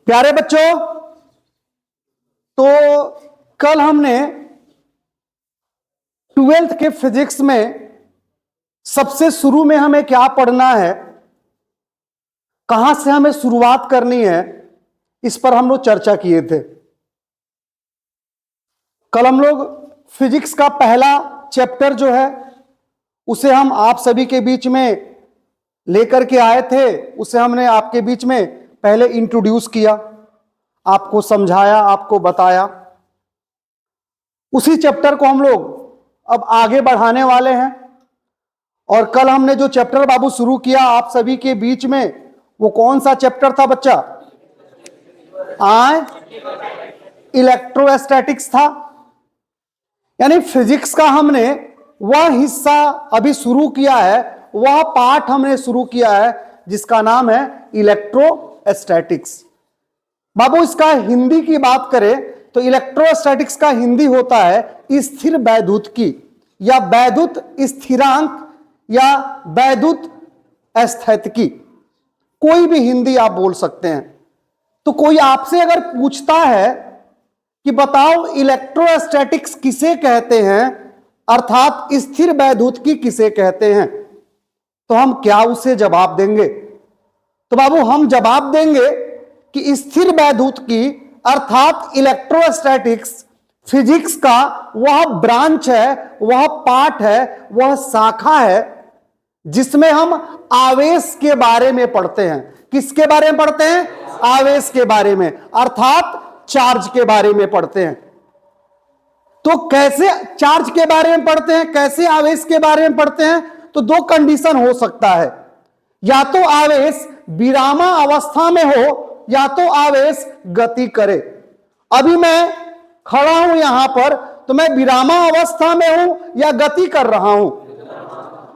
प्यारे बच्चों, तो कल हमने 12th के फिजिक्स में सबसे शुरू में हमें क्या पढ़ना है, कहां से हमें शुरुआत करनी है, इस पर हम लोग चर्चा किए थे। कल हम लोग फिजिक्स का पहला चैप्टर जो है उसे हम आप सभी के बीच में लेकर के आए थे। उसे हमने आपके बीच में पहले इंट्रोड्यूस किया, आपको समझाया, आपको बताया। उसी चैप्टर को हम लोग अब आगे बढ़ाने वाले हैं। और कल हमने जो चैप्टर बाबू शुरू किया आप सभी के बीच में, वो कौन सा चैप्टर था बच्चा? इलेक्ट्रोस्टैटिक्स था। यानी फिजिक्स का हमने वह हिस्सा अभी शुरू किया है, वह पार्ट हमने शुरू किया है जिसका नाम है इलेक्ट्रोस्टैटिक्स। बाबू इसका हिंदी की बात करें तो इलेक्ट्रोस्टैटिक्स का हिंदी होता है स्थिर वैद्युतिकी या वैद्युत स्थिरांक या वैद्युत स्थैतिकी। कोई भी हिंदी आप बोल सकते हैं। तो कोई आपसे अगर पूछता है कि बताओ इलेक्ट्रोस्टैटिक्स किसे कहते हैं, अर्थात स्थिर वैद्युतिकी किसे कहते हैं, तो हम क्या उसे जवाब देंगे? तो बाबू हम जवाब देंगे कि स्थिर वैद्युतिकी अर्थात इलेक्ट्रोस्टैटिक्स फिजिक्स का वह ब्रांच है, वह पार्ट है, वह शाखा है जिसमें हम आवेश के बारे में पढ़ते हैं। किसके बारे में पढ़ते हैं? आवेश के बारे में, अर्थात चार्ज के बारे में पढ़ते हैं। तो कैसे चार्ज के बारे में पढ़ते हैं, कैसे आवेश के बारे में पढ़ते हैं? तो दो कंडीशन हो सकता है, या तो आवेश विरामा अवस्था में हो या तो आवेश गति करे। अभी मैं खड़ा हूं यहां पर, तो मैं विरामा अवस्था में हूं या गति कर रहा हूं?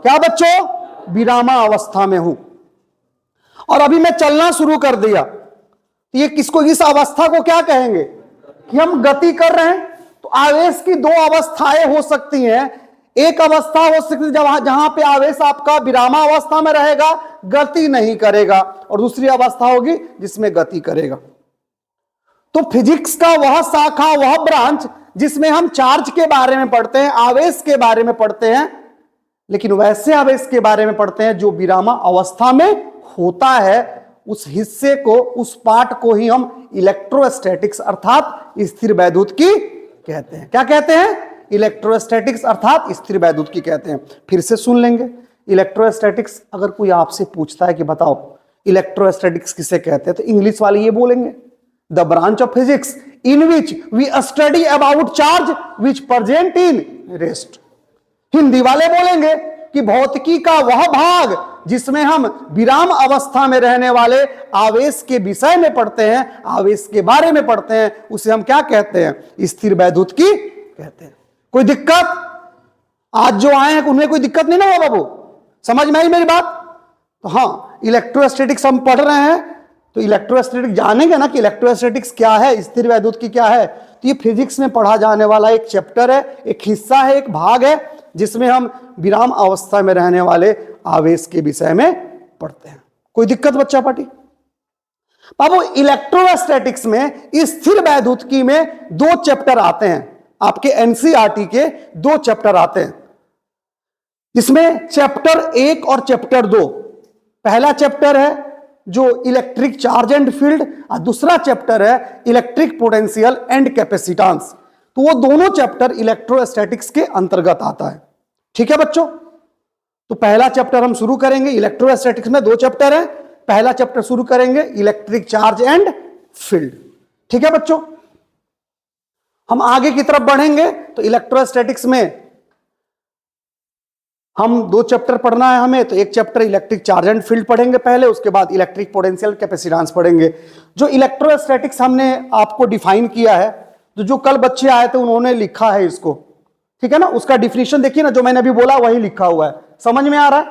क्या बच्चों? विरामा अवस्था में हूं। और अभी मैं चलना शुरू कर दिया, तो ये किसको, इस अवस्था को क्या कहेंगे? कि हम गति कर रहे हैं। तो आवेश की दो अवस्थाएं हो सकती हैं। एक अवस्था हो सकती है जहां पे आवेश आपका विरामा अवस्था में रहेगा, गति नहीं करेगा, और दूसरी अवस्था होगी जिसमें गति करेगा। तो फिजिक्स का वह शाखा, वह ब्रांच जिसमें हम चार्ज के बारे में पढ़ते हैं, आवेश के बारे में पढ़ते हैं, लेकिन वैसे आवेश के बारे में पढ़ते हैं जो विरामा अवस्था में होता है, उस हिस्से को, उस पार्ट को ही हम इलेक्ट्रोस्टैटिक्स अर्थात स्थिर वैद्युतिकी कहते हैं। क्या कहते हैं? इलेक्ट्रोस्टैटिक्स अर्थात स्थिर वैद्युतिकी कहते हैं। फिर से सुन लेंगे। इलेक्ट्रोस्टैटिक्स, अगर कोई आपसे पूछता है कि बताओ इलेक्ट्रोस्टैटिक्स किसे कहते हैं, तो इंग्लिश वाले ये बोलेंगे, the branch of physics in which we study about charge which present in rest. Hindi वाले बोलेंगे कि भौतिकी का वह भाग जिसमें हम विराम अवस्था में रहने वाले आवेश के विषय में पढ़ते हैं, आवेश के बारे में पढ़ते हैं, उसे हम क्या कहते हैं? स्थिर वैद्युतिकी कहते हैं। कोई दिक्कत? आज जो आए हैं उनमें कोई दिक्कत नहीं ना हुआ बाबू? समझ में आई मेरी बात? तो हाँ, इलेक्ट्रोस्टैटिक्स हम पढ़ रहे हैं, तो इलेक्ट्रोस्टैटिक्स जानेंगे ना कि इलेक्ट्रोस्टैटिक्स क्या है, स्थिर वैद्युतिकी क्या है। तो ये फिजिक्स में पढ़ा जाने वाला एक चैप्टर है, एक हिस्सा है, एक भाग है जिसमें हम विराम अवस्था में रहने वाले आवेश के विषय में पढ़ते हैं। कोई दिक्कत बच्चा पार्टी? बाबू इलेक्ट्रोस्टैटिक्स में, स्थिर वैद्युतिकी में दो चैप्टर आते हैं, आपके एनसीईआरटी के दो चैप्टर आते हैं, जिसमें चैप्टर 1 और चैप्टर 2। पहला चैप्टर है जो इलेक्ट्रिक चार्ज एंड फील्ड, और दूसरा चैप्टर है इलेक्ट्रिक पोटेंशियल एंड कैपेसिटेंस। तो वो दोनों चैप्टर इलेक्ट्रोस्टैटिक्स के अंतर्गत आता है। ठीक है बच्चों? तो पहला चैप्टर हम शुरू करेंगे। इलेक्ट्रोस्टैटिक्स में दो चैप्टर है, पहला चैप्टर शुरू करेंगे इलेक्ट्रिक चार्ज एंड फील्ड। ठीक है बच्चों? हम आगे की तरफ बढ़ेंगे तो इलेक्ट्रोस्टैटिक्स में हम दो चैप्टर पढ़ना है हमें। तो एक chapter electric charge and field पढ़ेंगे पहले, उसके बाद इलेक्ट्रिक पोटेंशियल कैपेसिटेंस पढ़ेंगे। जो इलेक्ट्रोस्टैटिक्स हमने आपको डिफाइन किया है, तो जो कल बच्चे आए थे उन्होंने लिखा है इसको, ठीक है ना? उसका डिफिनेशन देखिए ना, जो मैंने अभी बोला वही लिखा हुआ है। समझ में आ रहा है?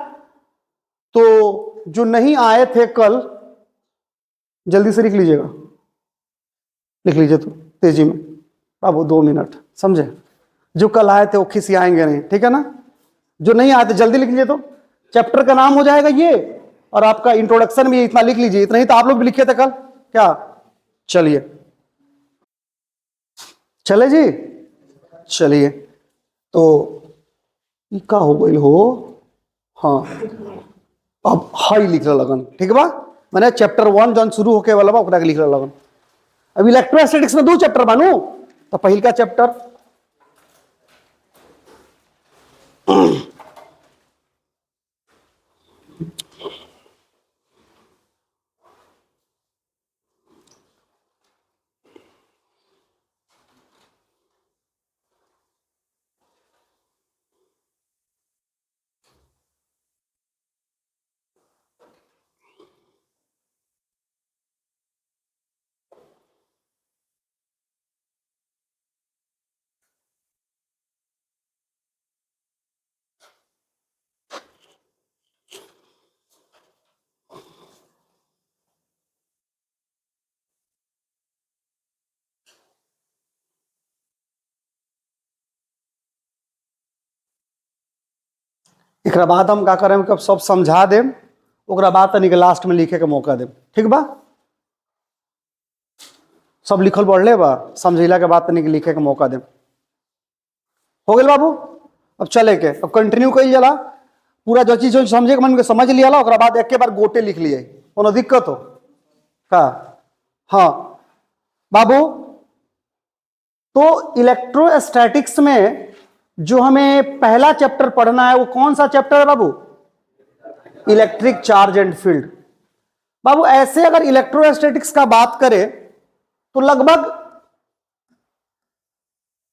तो जो नहीं आए थे कल, जल्दी से लिख लीजिएगा, लिख लीजिए तो तेजी में बाबू, 2 मिनट, समझे? जो कल आए थे वो खिसियाएंगे नहीं, ठीक है ना? जो नहीं आए थे जल्दी लिख लीजिए। तो चैप्टर का नाम हो जाएगा ये, और आपका इंट्रोडक्शन भी इतना लिख लीजिए। इतना ही तो आप लोग भी लिखे थे कल, क्या चलिए चले जी, चलिए तो का हो गई हो। हाँ अब हाई लिख रहा लगन, ठीक बा, मैंने चैप्टर 1 जौन शुरू होके वाला बा ओकरा के लिख रहा लगन। अब इलेक्ट्रोस्टैटिक्स में 2 चैप्टर बानू, तो पहिल का चैप्टर एक बाद हम का करें, कब सब समझा देम, ओकरा बाद तनिक लास्ट में लिखे के मौका देम, ठीक बा। सब लिखल पढ़ले बा, समझिला के बाद तनिक लिखे के मौका देम। हो गए बाबू, अब चले के अब कंटिन्यू कइल जाला, पूरा जो चीज समझे के मन के समझ लिया ओकरा बाद एक के बार गोटे लिख लिए, कोनो दिक्कत हो का। हाँ बाबू, तो इलेक्ट्रोस्टैटिक्स में जो हमें पहला चैप्टर पढ़ना है वो कौन सा चैप्टर है बाबू? Electric charge and field. बाबू ऐसे अगर इलेक्ट्रोस्टैटिक्स का बात करें तो लगभग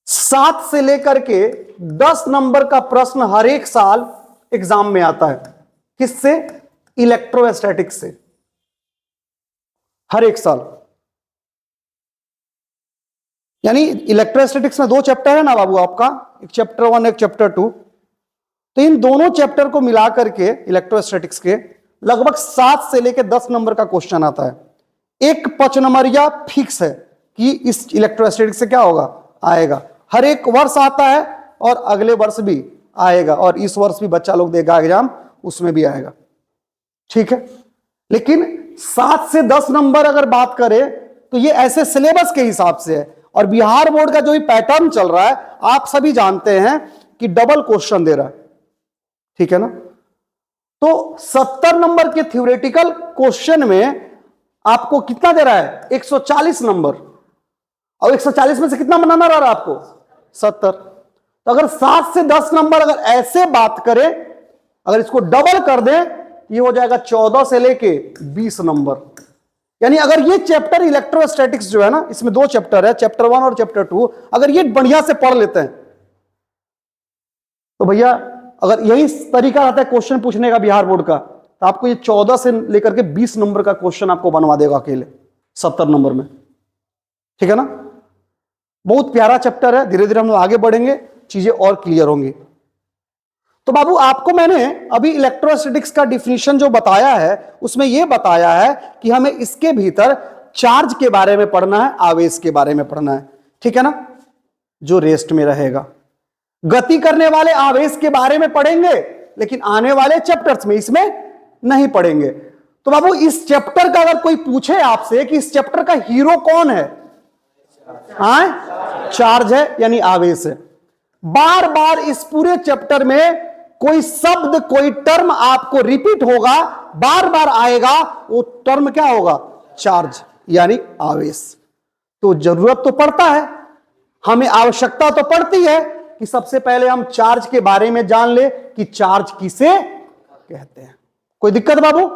7 से लेकर के 10 नंबर का प्रश्न हर एक साल एग्जाम में आता है। किससे? इलेक्ट्रोस्टैटिक्स से, हर एक साल। यानी इलेक्ट्रोस्टैटिक्स में 2 चैप्टर है ना बाबू आपका, एक चैप्टर 1 एक चैप्टर 2। तो इन दोनों चैप्टर को मिला करके इलेक्ट्रोस्टैटिक्स के लगभग 7 से लेकर 10 नंबर का क्वेश्चन आता है। एक 5 नंबरिया फिक्स है कि इस इलेक्ट्रोस्टैटिक्स से क्या होगा, आएगा। हर एक वर्ष आता है और अगले वर्ष भी आएगा, और इस वर्ष भी बच्चा लोग देगा एग्जाम, उसमें भी आएगा, ठीक है। लेकिन 7 से 10 नंबर अगर बात करें तो ये ऐसे सिलेबस के हिसाब से है। और बिहार बोर्ड का जो भी पैटर्न चल रहा है आप सभी जानते हैं कि डबल क्वेश्चन दे रहा है, ठीक है ना। तो 70 नंबर के थ्योरेटिकल क्वेश्चन में आपको कितना दे रहा है? 140 नंबर। और 140 में से कितना बनाना रहा आपको? 70। तो अगर 7 से 10 नंबर अगर ऐसे बात करें, अगर इसको डबल कर दें, ये हो जाएगा 14 से लेके 20 नंबर। यानी अगर ये चैप्टर इलेक्ट्रोस्टैटिक्स जो है ना, इसमें 2 चैप्टर है, चैप्टर 1 और चैप्टर 2, अगर ये बढ़िया से पढ़ लेते हैं तो भैया, अगर यही तरीका रहता है क्वेश्चन पूछने का बिहार बोर्ड का, तो आपको ये 14 से लेकर के 20 नंबर का क्वेश्चन आपको बनवा देगा अकेले 70 नंबर में, ठीक है ना। बहुत प्यारा चैप्टर है, धीरे धीरे हम लोग आगे बढ़ेंगे, चीजें और क्लियर होंगी। तो बाबू आपको मैंने अभी इलेक्ट्रोस्टैटिक्स का डिफिनीशन जो बताया है उसमें यह बताया है कि हमें इसके भीतर चार्ज के बारे में पढ़ना है, आवेश के बारे में पढ़ना है, ठीक है ना, जो रेस्ट में रहेगा। गति करने वाले आवेश के बारे में पढ़ेंगे, लेकिन आने वाले चैप्टर्स में इसमें नहीं पढ़ेंगे। तो बाबू इस चैप्टर का अगर कोई पूछे आपसे कि इस चैप्टर का हीरो कौन है, चार्ज है, यानी आवेश है। बार बार इस पूरे चैप्टर में कोई शब्द, कोई टर्म आपको रिपीट होगा, बार बार आएगा, वो टर्म क्या होगा? चार्ज, यानी आवेश। तो जरूरत तो पड़ता है, हमें आवश्यकता तो पड़ती है कि सबसे पहले हम चार्ज के बारे में जान ले कि चार्ज किसे कहते हैं। कोई दिक्कत बाबू?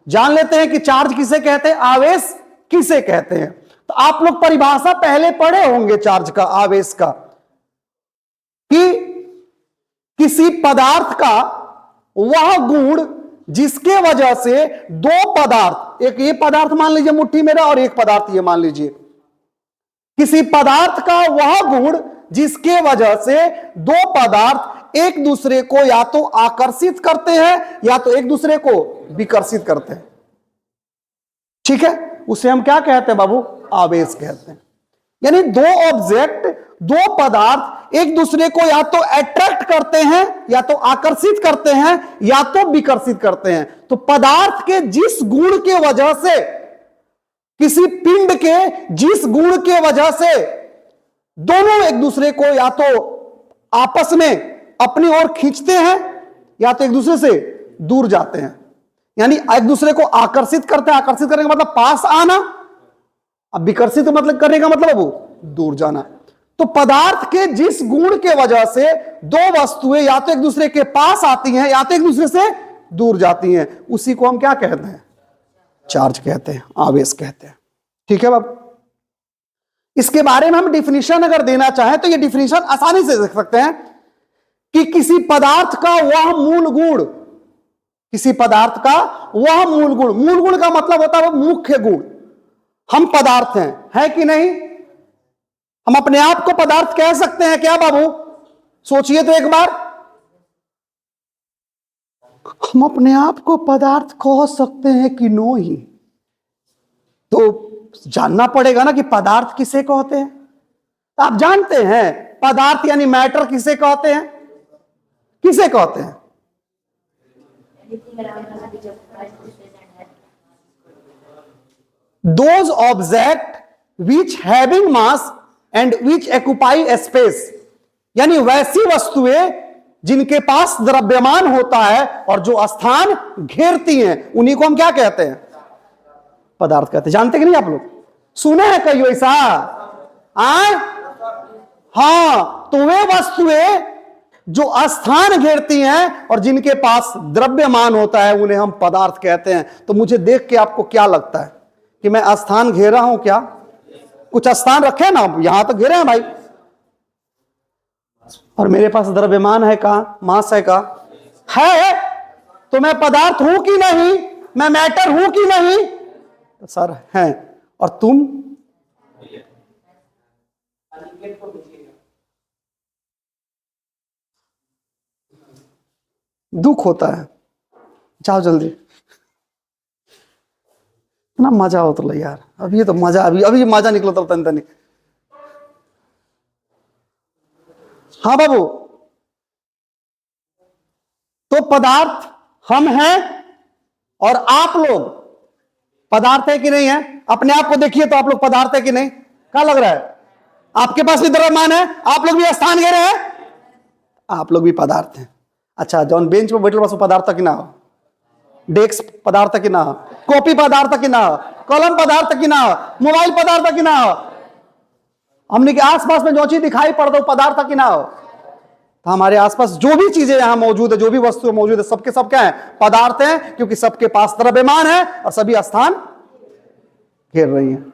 जान लेते हैं कि चार्ज किसे कहते हैं, आवेश किसे कहते हैं। तो आप लोग परिभाषा पहले पढ़े होंगे चार्ज का, आवेश का, कि किसी पदार्थ का वह गुण जिसके वजह से 2 पदार्थ, एक ये पदार्थ मान लीजिए मुट्ठी मेरा और एक पदार्थ ये मान लीजिए, किसी पदार्थ का वह गुण जिसके वजह से 2 पदार्थ एक दूसरे को या तो आकर्षित करते हैं या तो एक दूसरे को विकर्षित करते हैं, ठीक है, उसे हम क्या कहते हैं बाबू? आवेश कहते हैं। यानी 2 ऑब्जेक्ट, 2 पदार्थ एक दूसरे को या तो अट्रैक्ट करते हैं, या तो आकर्षित करते हैं, या तो विकर्षित करते हैं। तो पदार्थ के जिस गुण के वजह से किसी पिंड के जिस गुण के वजह से दोनों एक दूसरे को या तो आपस में अपनी ओर खींचते हैं या तो एक दूसरे से दूर जाते हैं, यानी एक दूसरे को आकर्षित करते हैं। आकर्षित करने का मतलब पास आना, अब विकर्षित मतलब करने का मतलब वो दूर जाना। तो पदार्थ के जिस गुण के वजह से दो वस्तुएं या तो एक दूसरे के पास आती हैं या तो एक दूसरे से दूर जाती हैं, उसी को हम क्या कहते हैं? चार्ज कहते हैं, आवेश कहते हैं। ठीक है बाब, इसके बारे में हम डिफिनीशन अगर देना चाहें तो ये डिफिनीशन आसानी से देख सकते हैं कि किसी पदार्थ का वह मूल गुण, किसी पदार्थ का वह मूल गुण, मूल गुण का मतलब होता है वो मुख्य गुण। हम पदार्थ हैं, है कि नहीं? हम अपने आप को पदार्थ कह सकते हैं क्या बाबू? सोचिए तो एक बार, हम अपने आप को पदार्थ कह सकते हैं कि नो ही? तो जानना पड़ेगा ना कि पदार्थ किसे कहते हैं। तो आप जानते हैं पदार्थ यानी मैटर किसे कहते हैं? किसे कहते हैं? Those object which having mass and which occupy a space, यानी वैसी वस्तुएं जिनके पास द्रव्यमान होता है और जो स्थान घेरती हैं, उन्हीं को हम क्या कहते हैं? पदार्थ कहते हैं। जानते कि नहीं आप लोग? सुने हैं कहीं ऐसा? हाँ, तो वे वस्तुएं जो स्थान घेरती हैं और जिनके पास द्रव्यमान होता है उन्हें हम पदार्थ कहते हैं। तो मुझे देख के आपको क्या लगता है कि मैं स्थान घेरा हूं क्या? कुछ स्थान रखे ना, यहां तो घेरे हैं भाई, और मेरे पास द्रव्यमान है का, मास है का? है। तो मैं पदार्थ हूं कि नहीं? मैं मैटर हूं कि नहीं? तो सर है। और तुम? दुख होता है, जाओ जल्दी ना, मजा हो तो यार। अभी ये तो मजा, अभी मजा निकलो तो तन तनी। हाँ बाबू, तो पदार्थ हम हैं और आप लोग पदार्थ है कि नहीं है? अपने आप को देखिए तो आप लोग पदार्थ है कि नहीं? क्या लग रहा है? आपके पास भी द्रव्यमान है, आप लोग भी स्थान घेरे हैं, आप लोग भी पदार्थ हैं। अच्छा, जौन बेंच पर बैठे बस पदार्थ कि ना हो? डेस्क पदार्थ कि ना हो? कॉपी पदार्थ कि ना हो? कलम पदार्थ कि ना हो? मोबाइल पदार्थ कि ना हो? हमने के आसपास में जो चीज दिखाई पड़ दो पदार्थ कि ना हो? तो हमारे आसपास जो भी चीजें यहां मौजूद है, जो भी वस्तु मौजूद है, सबके सब क्या है? पदार्थ हैं, क्योंकि सबके पास द्रव्यमान है और सभी स्थान घेर रही हैं।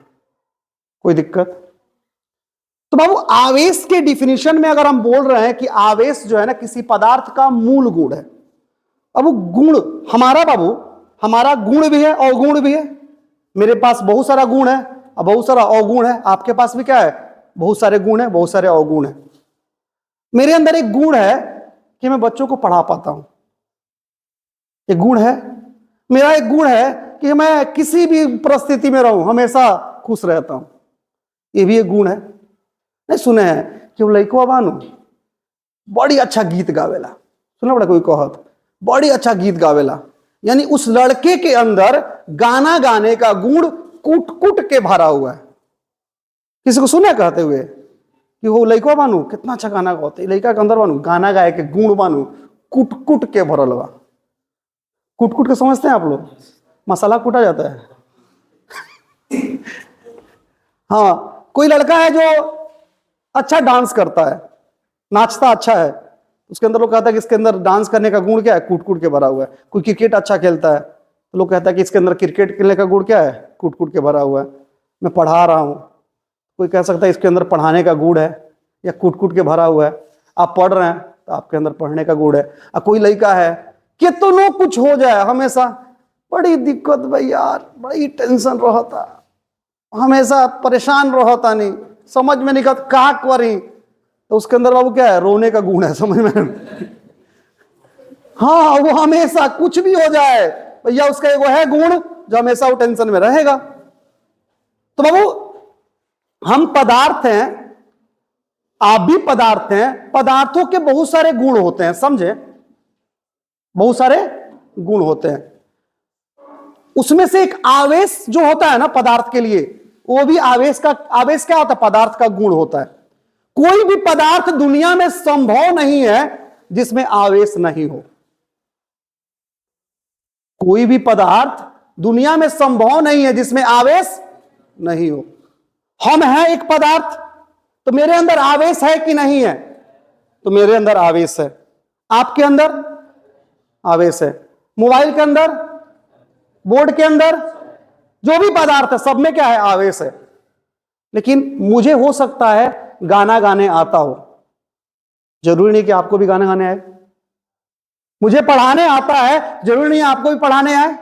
कोई दिक्कत? तो बाबू, आवेश के डिफिनीशन में अगर हम बोल रहे हैं कि आवेश जो है ना किसी पदार्थ का मूल गुण है। अब गुण हमारा बाबू, हमारा गुण भी है अवगुण भी है। मेरे पास बहुत सारा गुण है और बहुत सारा अवगुण है। आपके पास भी क्या है? बहुत सारे गुण है, बहुत सारे अवगुण है। मेरे अंदर एक गुण है कि मैं बच्चों को पढ़ा पाता हूं, एक गुण है। मेरा एक गुण है कि मैं किसी भी परिस्थिति में रहूं हमेशा खुश रहता हूं, ये भी एक गुण है। नहीं सुने हैं कि वो लड़को बानू बड़ी अच्छा गीत गावेला? सुना बड़ा कोई कहत बड़ी अच्छा गीत गावेला, यानी उस लड़के के अंदर गाना गाने का गुण कूट कूट के भरा हुआ है। किसी को सुने कहते हुए कि वो लड़का बानू कितना अच्छा गाना गाते, लड़का के अंदर बानू गाना गाए के गुण बानू कूट कूट के भरल बा। कूट कूट के समझते हैं आप लोग? मसाला कूटा जाता है। हाँ, कोई लड़का है जो अच्छा डांस करता है, नाचता अच्छा है, उसके अंदर लोग कहता है कि इसके अंदर डांस करने का गुण क्या है? कूट कूट के भरा हुआ है। कोई क्रिकेट अच्छा खेलता है तो लोग कहता है कि इसके अंदर क्रिकेट खेलने का गुण क्या है? कूट कूट के भरा हुआ है। मैं पढ़ा रहा हूं, कोई कह सकता है इसके अंदर पढ़ाने का गुण है या कूट कूट के भरा हुआ है। आप पढ़ रहे हैं तो आपके अंदर पढ़ने का गुण है। और कोई लड़का है कि तो नो कुछ हो जाए हमेशा बड़ी दिक्कत भाई यार, बड़ी टेंशन रहता, हमेशा परेशान रहता, नहीं समझ में नहीं का करी, तो उसके अंदर बाबू क्या है? रोने का गुण है। समझ में? हाँ, वो हमेशा कुछ भी हो जाए भैया उसका एगो है गुण जो हमेशा वो टेंशन में रहेगा। तो बाबू हम पदार्थ हैं, आप भी पदार्थ हैं। पदार्थों के बहुत सारे गुण होते हैं, समझे? बहुत सारे गुण होते हैं। उसमें से एक आवेश जो होता है ना पदार्थ के लिए, वो भी आवेश क्या होता है? पदार्थ का गुण होता है। कोई भी पदार्थ दुनिया में संभव नहीं है जिसमें आवेश नहीं हो। कोई भी पदार्थ दुनिया में संभव नहीं है जिसमें आवेश नहीं हो। हम हैं एक पदार्थ, तो मेरे अंदर आवेश है कि नहीं है? तो मेरे अंदर आवेश है। आपके अंदर आवेश है। मोबाइल के अंदर, बोर्ड के अंदर, जो भी पदार्थ है सब में क्या है? आवेश है। लेकिन मुझे हो सकता है गाना गाने आता हो, जरूरी नहीं कि आपको भी गाना गाने आए। मुझे पढ़ाने आता है, जरूरी नहीं आपको भी पढ़ाने आए।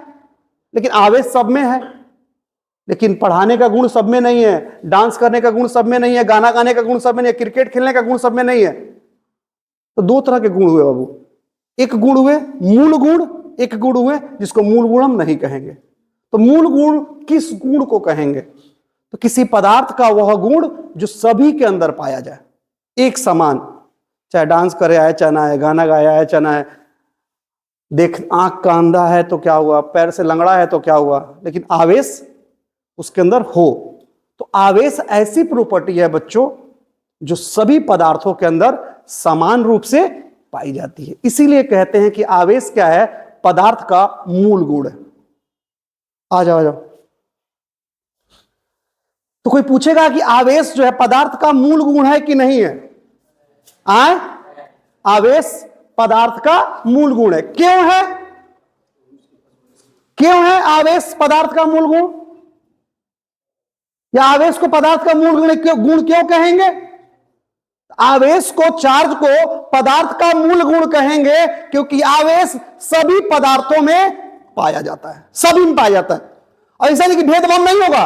लेकिन आवेश सब में है। लेकिन पढ़ाने का गुण सब में नहीं है, डांस करने का गुण सब में नहीं है, गाना गाने का गुण सब में नहीं है, क्रिकेट खेलने का गुण सब में नहीं है। तो दो तरह के गुण हुए बाबू। एक गुण हुए मूल गुण, एक गुण हुए जिसको मूल गुण हम नहीं कहेंगे। तो मूल गुण किस गुण को कहेंगे? तो किसी पदार्थ का वह गुण जो सभी के अंदर पाया जाए, एक समान, चाहे डांस करे आए, चाहे ना है, गाना गाया है, चाहे ना है, देख आंख का अंधा है तो क्या हुआ, पैर से लंगड़ा है तो क्या हुआ, लेकिन आवेश उसके अंदर हो। तो आवेश ऐसी प्रॉपर्टी है बच्चों जो सभी पदार्थों के अंदर समान रूप से पाई जाती है। इसीलिए कहते हैं कि आवेश क्या है? पदार्थ का मूल गुण है। आ जाओ, आ जाओ। तो कोई पूछेगा कि आवेश जो है पदार्थ का मूल गुण है कि नहीं है? आवेश पदार्थ का मूल गुण है। क्यों है? क्यों है आवेश पदार्थ का मूल गुण? या आवेश को पदार्थ का मूल गुण क्यों कहेंगे? आवेश को, चार्ज को पदार्थ का मूल गुण कहेंगे क्योंकि आवेश सभी पदार्थों में पाया जाता है, सभी में पाया जाता है। और ऐसा नहीं कि भेदभाव नहीं होगा।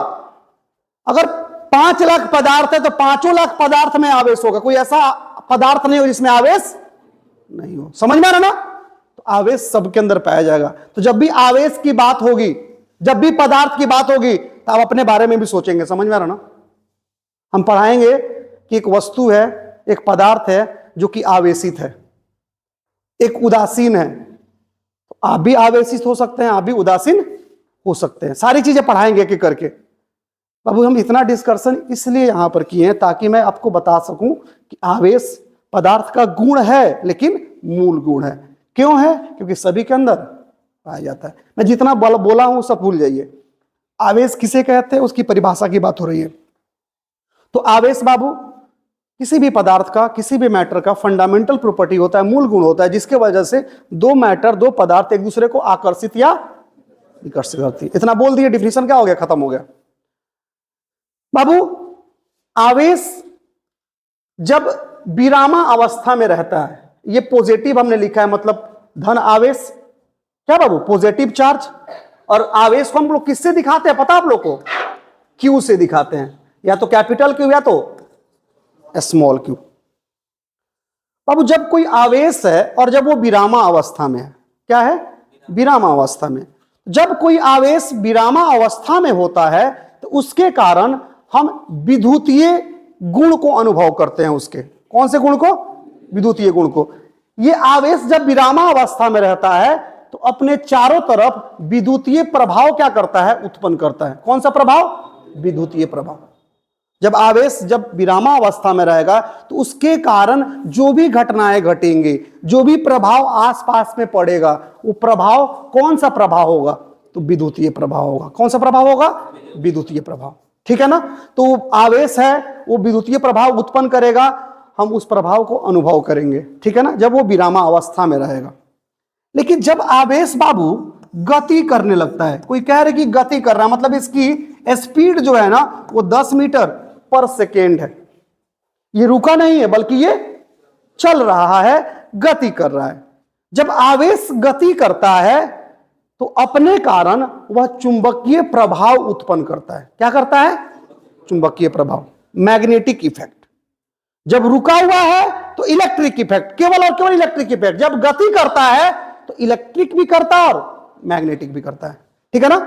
अगर 5 लाख पदार्थ है तो 5 लाख पदार्थ में आवेश होगा। कोई ऐसा पदार्थ नहीं हो जिसमें आवेश नहीं हो। समझ में आ रहा ना? तो आवेश सबके अंदर पाया जाएगा। तो जब भी आवेश की बात होगी, जब भी पदार्थ की बात होगी, तो आप अपने बारे में भी सोचेंगे। समझ में आ रहा ना? हम पढ़ाएंगे कि एक वस्तु है, एक पदार्थ है जो कि आवेशित है, एक उदासीन है। तो आप भी आवेशित हो सकते हैं, आप भी उदासीन हो सकते हैं। सारी चीजें पढ़ाएंगे एक एक करके। बाबू हम इतना डिस्कशन इसलिए यहां पर किए हैं ताकि मैं आपको बता सकूं कि आवेश पदार्थ का गुण है लेकिन मूल गुण है। क्यों है? क्योंकि सभी के अंदर पाया जाता है। मैं जितना बोला हूं सब भूल जाइए। आवेश किसे कहते हैं उसकी परिभाषा की बात हो रही है। तो आवेश बाबू किसी भी पदार्थ का, किसी भी मैटर का फंडामेंटल प्रॉपर्टी होता है, मूल गुण होता है, जिसके वजह से दो मैटर, दो पदार्थ एक दूसरे को आकर्षित या विकर्षित करती है। इतना बोल दिए, डिफिनेशन क्या हो गया? खत्म हो गया। बाबू आवेश जब विरामा अवस्था में रहता है, ये पॉजिटिव हमने लिखा है, मतलब धन आवेश, क्या बाबू? Positive charge. और आवेश को हम लोग किससे दिखाते हैं पता आप लोग को? क्यू से दिखाते हैं, या तो कैपिटल क्यू या तो स्मॉल क्यू। बाबू जब कोई आवेश है और जब वो विरामा अवस्था में है, क्या है? विरामा अवस्था में। जब कोई आवेश विरामा अवस्था में होता है तो उसके कारण हम विद्युतीय गुण को अनुभव करते हैं। उसके कौन से गुण को? विद्युतीय गुण को। ये आवेश जब विरामा अवस्था में रहता है तो अपने चारों तरफ विद्युतीय प्रभाव क्या करता है? उत्पन्न करता है। कौन सा प्रभाव? विद्युतीय प्रभाव। जब आवेश जब विरामा अवस्था में रहेगा तो उसके कारण जो भी घटनाएं घटेंगी, जो भी प्रभाव आसपास में पड़ेगा, वो प्रभाव कौन सा प्रभाव होगा? तो विद्युतीय प्रभाव होगा। कौन सा प्रभाव होगा? विद्युतीय प्रभाव। ठीक है ना? तो आवेश है, वो विद्युतीय प्रभाव उत्पन्न करेगा, हम उस प्रभाव को अनुभव करेंगे। ठीक है ना? जब वो विरामा अवस्था में रहेगा। लेकिन जब आवेश बाबू गति करने लगता है, कोई कह रहे कि गति कर रहा है, मतलब इसकी स्पीड जो है ना वो 10 मीटर पर सेकेंड है। ये रुका नहीं है बल्कि ये चल रहा है, गति कर रहा है। जब आवेश गति करता है तो अपने कारण वह चुंबकीय प्रभाव उत्पन्न करता है। क्या करता है? चुंबकीय प्रभाव, मैग्नेटिक इफेक्ट। जब रुका हुआ है तो इलेक्ट्रिक इफेक्ट, केवल और केवल इलेक्ट्रिक इफेक्ट। जब गति करता है तो इलेक्ट्रिक भी करता है और मैग्नेटिक भी करता है। ठीक है ना?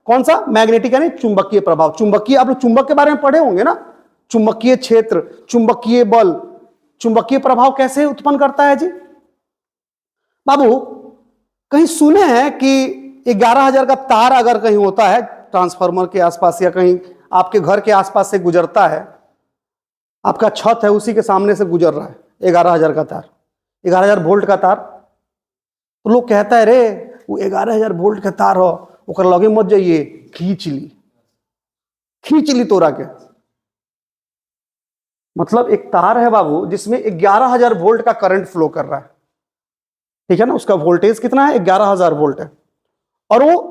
कौन सा? मैग्नेटिक यानी चुंबकीय प्रभाव। चुंबकीय, आप लोग चुंबक के बारे में पढ़े होंगे ना, चुंबकीय क्षेत्र, चुंबकीय बल, चुंबकीय प्रभाव कैसे उत्पन्न करता है जी? बाबू कहीं सुने हैं कि 11,000 का तार अगर कहीं होता है ट्रांसफार्मर के आसपास या कहीं आपके घर के आसपास से गुजरता है, आपका छत है उसी के सामने से गुजर रहा है 11,000 का तार, 11,000 वोल्ट का तार, तो लोग कहता है रे वो 11,000 वोल्ट का तार हो, ओकर लगे मत जाइए, खींच ली तोरा के। मतलब एक तार है बाबू जिसमें 11,000 वोल्ट का करंट फ्लो कर रहा है, ठीक है ना, उसका वोल्टेज कितना है, 11,000 वोल्ट है। और वो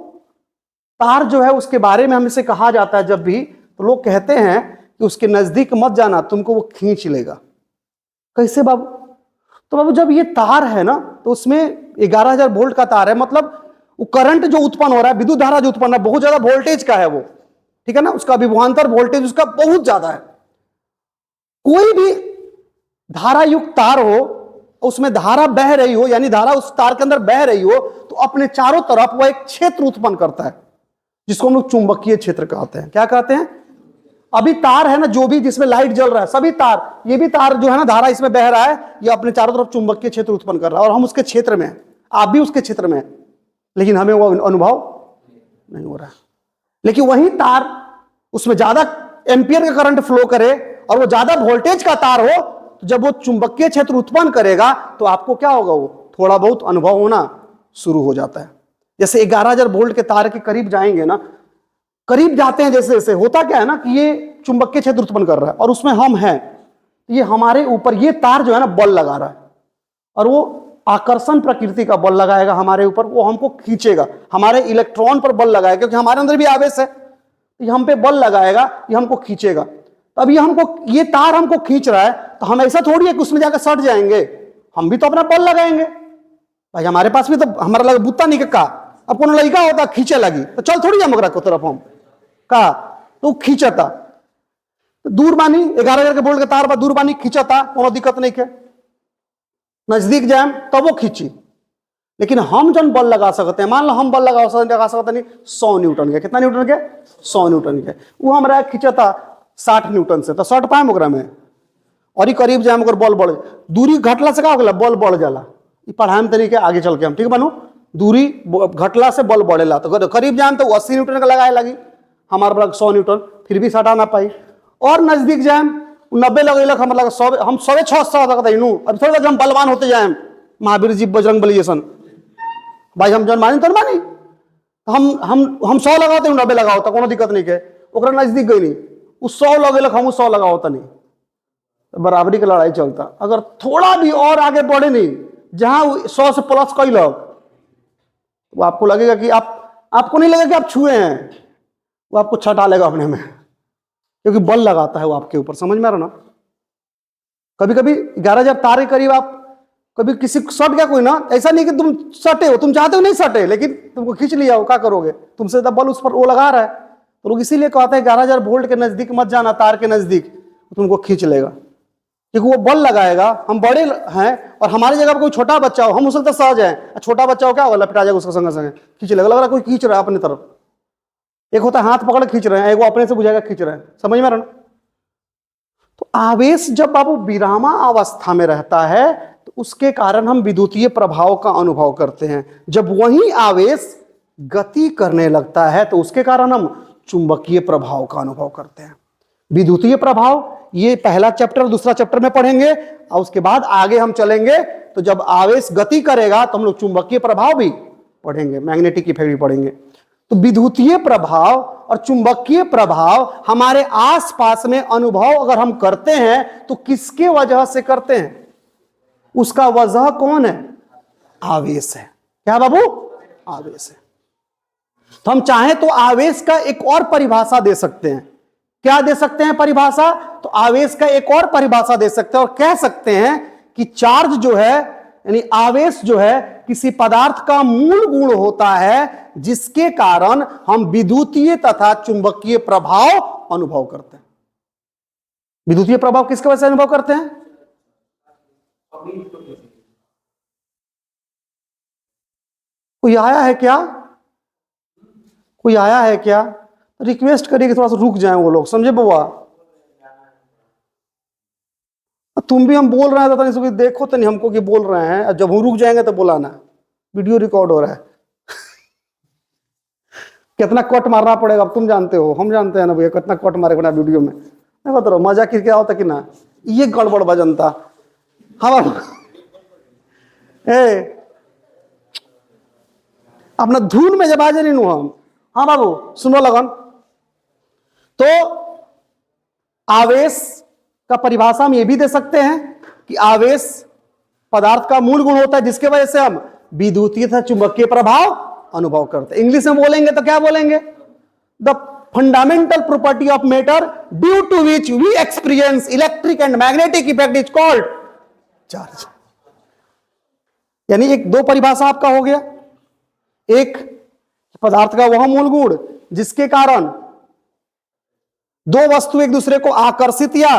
तार जो है उसके बारे में हमसे कहा जाता है जब भी, तो लोग कहते हैं कि उसके नजदीक मत जाना, तुमको वो खींच लेगा। कैसे बाबू? तो बाबू जब ये तार है ना तो उसमें 11,000 वोल्ट का तार है, मतलब वो करंट जो उत्पन्न हो रहा है, विद्युत धारा जो उत्पन्न है, बहुत ज्यादा वोल्टेज का है वो, ठीक है ना, उसका विभवांतर वोल्टेज उसका बहुत ज्यादा है। कोई भी धारा युक्त तार हो, उसमें धारा बह रही हो, यानी धारा उस तार के अंदर बह रही हो, तो अपने चारों तरफ वह एक क्षेत्र उत्पन्न करता है जिसको हम लोग चुंबकीय क्षेत्र कहते हैं। क्या कहते हैं? अभी तार है ना, जो भी जिसमें लाइट जल रहा है, सभी तार, ये भी तार जो है ना, धारा इसमें बह रहा है, ये अपने चारों तरफ चुंबकीय क्षेत्र उत्पन्न कर रहा है, और हम उसके क्षेत्र में हैं, आप भी उसके क्षेत्र में हैं, लेकिन हमें वो अनुभव नहीं हो रहा है। लेकिन वही तार उसमें ज्यादा एम्पियर का करंट फ्लो करे और वो ज्यादा वोल्टेज का तार हो, तो जब वो चुंबकीय क्षेत्र उत्पन्न करेगा तो आपको क्या होगा, वो थोड़ा बहुत अनुभव होना शुरू हो जाता है। जैसे 11,000 वोल्ट के तार के करीब जाएंगे ना, करीब जाते हैं जैसे जैसे, होता क्या है ना कि ये चुंबकीय क्षेत्र उत्पन्न कर रहा है और उसमें हम हैं, ये हमारे ऊपर ये तार जो है ना बल लगा रहा है, और वो आकर्षण प्रकृति का बल लगाएगा हमारे ऊपर, वो हमको खींचेगा, हमारे इलेक्ट्रॉन पर बल लगाएगा, क्योंकि हमारे अंदर भी आवेश है, ये हम पे बल लगाएगा, ये हमको खींचेगा। तो अब ये तार हमको खींच रहा है, तो हम ऐसा थोड़ी है कि उसमें जाकर सट जाएंगे, हम भी तो अपना बल लगाएंगे भाई, हमारे पास भी तो हमारा लगा बुत्ता नहीं का, अब कौन लड़का होता खींचे लगी तो चल थोड़ी हम को तरफ हम का, तो खींचता, तो दूर बानी 11,000 के वोल्ट के तार पर दूर बानी खींचता, कोनो दिक्कत नहीं के, नजदीक जाए तब वो खींची। लेकिन हम जन बल लगा सकते हैं, मान लो हम बल लगा सकते नहीं 100 न्यूटन के, कितना न्यूटन के, 100 न्यूटन के, वो हमारा खींचता 60 न्यूटन से, तो सट पाए ओकरा में, और ही करीब जाए ओकर बल बढ़, दूरी घटला से का हो गया, बल बढ़ जाला, पढ़ाई में तरीके आगे चल के हम, ठीक बनू, दूरी घटला से बल बढ़ेला, तो करीब जाए तो 80 न्यूटन का लगाए लगी, हमारे पास 100 न्यूटन, फिर भी सटा ना पाई, और नजदीक जाए 90 लगेलक, हम 600 अब थोड़ा जब हम बलवान होते जाए, महावीर जी बजरंग बली जैसन भाई, हम जन मानी तो मानी, हम 100 लगाते 90 लगाओ तो कोनो दिक्कत नहीं के, ओकरा नजदीक गई नहीं, उस 100 लगेलक, हम 100 लगाओ तो नहीं, बराबरी का लड़ाई चलता। अगर थोड़ा भी और आगे बढ़े नहीं, जहां 100 से प्लस कैलक, वो आपको लगेगा कि आपको नहीं लगेगा कि आप छुए हैं, वो आपको छटा लेगा अपने में, क्योंकि बल लगाता है वो आपके ऊपर, समझ में आ रहा ना। कभी कभी 11,000 तार के करीब आप कभी किसी सट गया कोई ना, ऐसा नहीं कि तुम सटे हो, तुम चाहते हो नहीं सटे, लेकिन तुमको खींच लिया हो, क्या करोगे, तुमसे तो बल उस पर वो लगा रहा है, तो लोग इसीलिए कहते हैं 11,000 वोल्ट के नजदीक मत जाना, तार के नजदीक, तुमको खींच लेगा, क्योंकि वो बल लगाएगा। हम बड़े हैं और हमारी जगह पर कोई छोटा बच्चा हो, हम उससे तो सहज है, छोटा बच्चा हो क्या होगा, लपटा जाएगा उसका संगे संगे, खींच लेगा, लग रहा कोई खींच रहा है अपनी तरफ, एक होता है हाथ पकड़ खींच रहे हैं, एक वो अपने से बुझाएगा खींच रहे हैं, समझ में आ रहा ना। तो आवेश जब बाबू विरामा अवस्था में रहता है तो उसके कारण हम विद्युतीय प्रभाव का अनुभव करते हैं, जब वही आवेश गति करने लगता है तो उसके कारण हम चुंबकीय प्रभाव का अनुभव करते हैं। विद्युतीय प्रभाव ये पहला चैप्टर दूसरा चैप्टर में पढ़ेंगे, और उसके बाद आगे हम चलेंगे तो जब आवेश गति करेगा तो हम लोग चुंबकीय प्रभाव भी पढ़ेंगे, मैग्नेटिक इफेक्ट भी पढ़ेंगे। तो विद्युतीय प्रभाव और चुंबकीय प्रभाव हमारे आसपास में अनुभव अगर हम करते हैं तो किसके वजह से करते हैं, उसका वजह कौन है, आवेश है। क्या बाबू, आवेश है। तो हम चाहें तो आवेश का एक और परिभाषा दे सकते हैं, क्या दे सकते हैं परिभाषा, तो आवेश का एक और परिभाषा दे सकते हैं और कह सकते हैं कि चार्ज जो है यानी आवेश जो है किसी पदार्थ का मूल गुण होता है जिसके कारण हम विद्युतीय तथा चुंबकीय प्रभाव अनुभव करते हैं। विद्युतीय प्रभाव किसके वजह से अनुभव करते हैं, कोई आया है क्या, कोई आया है क्या, रिक्वेस्ट करिए कि थोड़ा सा रुक जाएं वो लोग, समझे बुआ, तुम भी हम बोल रहे हैं तो नहीं देखो तो नहीं हमको कि बोल रहे हैं, जब हम रुक जाएंगे तो बुलाना, वीडियो रिकॉर्ड हो रहा है। कितना कट मारना पड़ेगा अब तुम जानते हो, हम जानते हैं ना भैया कितना कट मारेगा ना वीडियो में। मैं बता रहा हूँ मजा क्या होता कि ना ये गड़बड़ भजन था। हाँ बाबू ए अपना धुन में जब आ जाए हम। हाँ बाबू सुनो लगन। तो आवेश का परिभाषा हम ये भी दे सकते हैं कि आवेश पदार्थ का मूल गुण होता है जिसके वजह से हम विद्युतीय तथा चुंबकीय प्रभाव अनुभव करते हैं। इंग्लिश में बोलेंगे तो क्या बोलेंगे? The fundamental property of matter due to which we experience electric and magnetic effect is called charge. यानी एक दो परिभाषा आपका हो गया। एक पदार्थ का वह मूल गुण जिसके कारण दो वस्तु एक दूसरे को आकर्षित या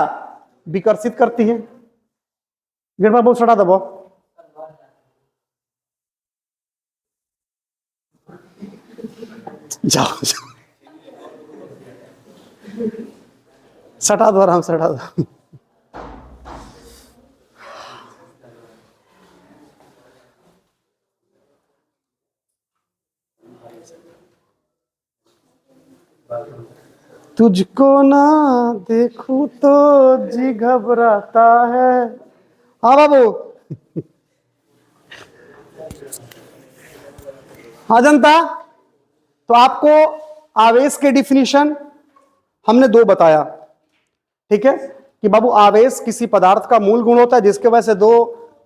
विकर्षित करती है। गिरबार बहुत सटा दबो। जाओ जाओ सटा दो आराम सटा दो। तुझको ना देखूं तो जी घबराता है। हाँ बाबू हाँ जनता, तो आपको आवेश के डिफिनीशन हमने दो बताया, ठीक है, कि बाबू आवेश किसी पदार्थ का मूल गुण होता है जिसके वजह से दो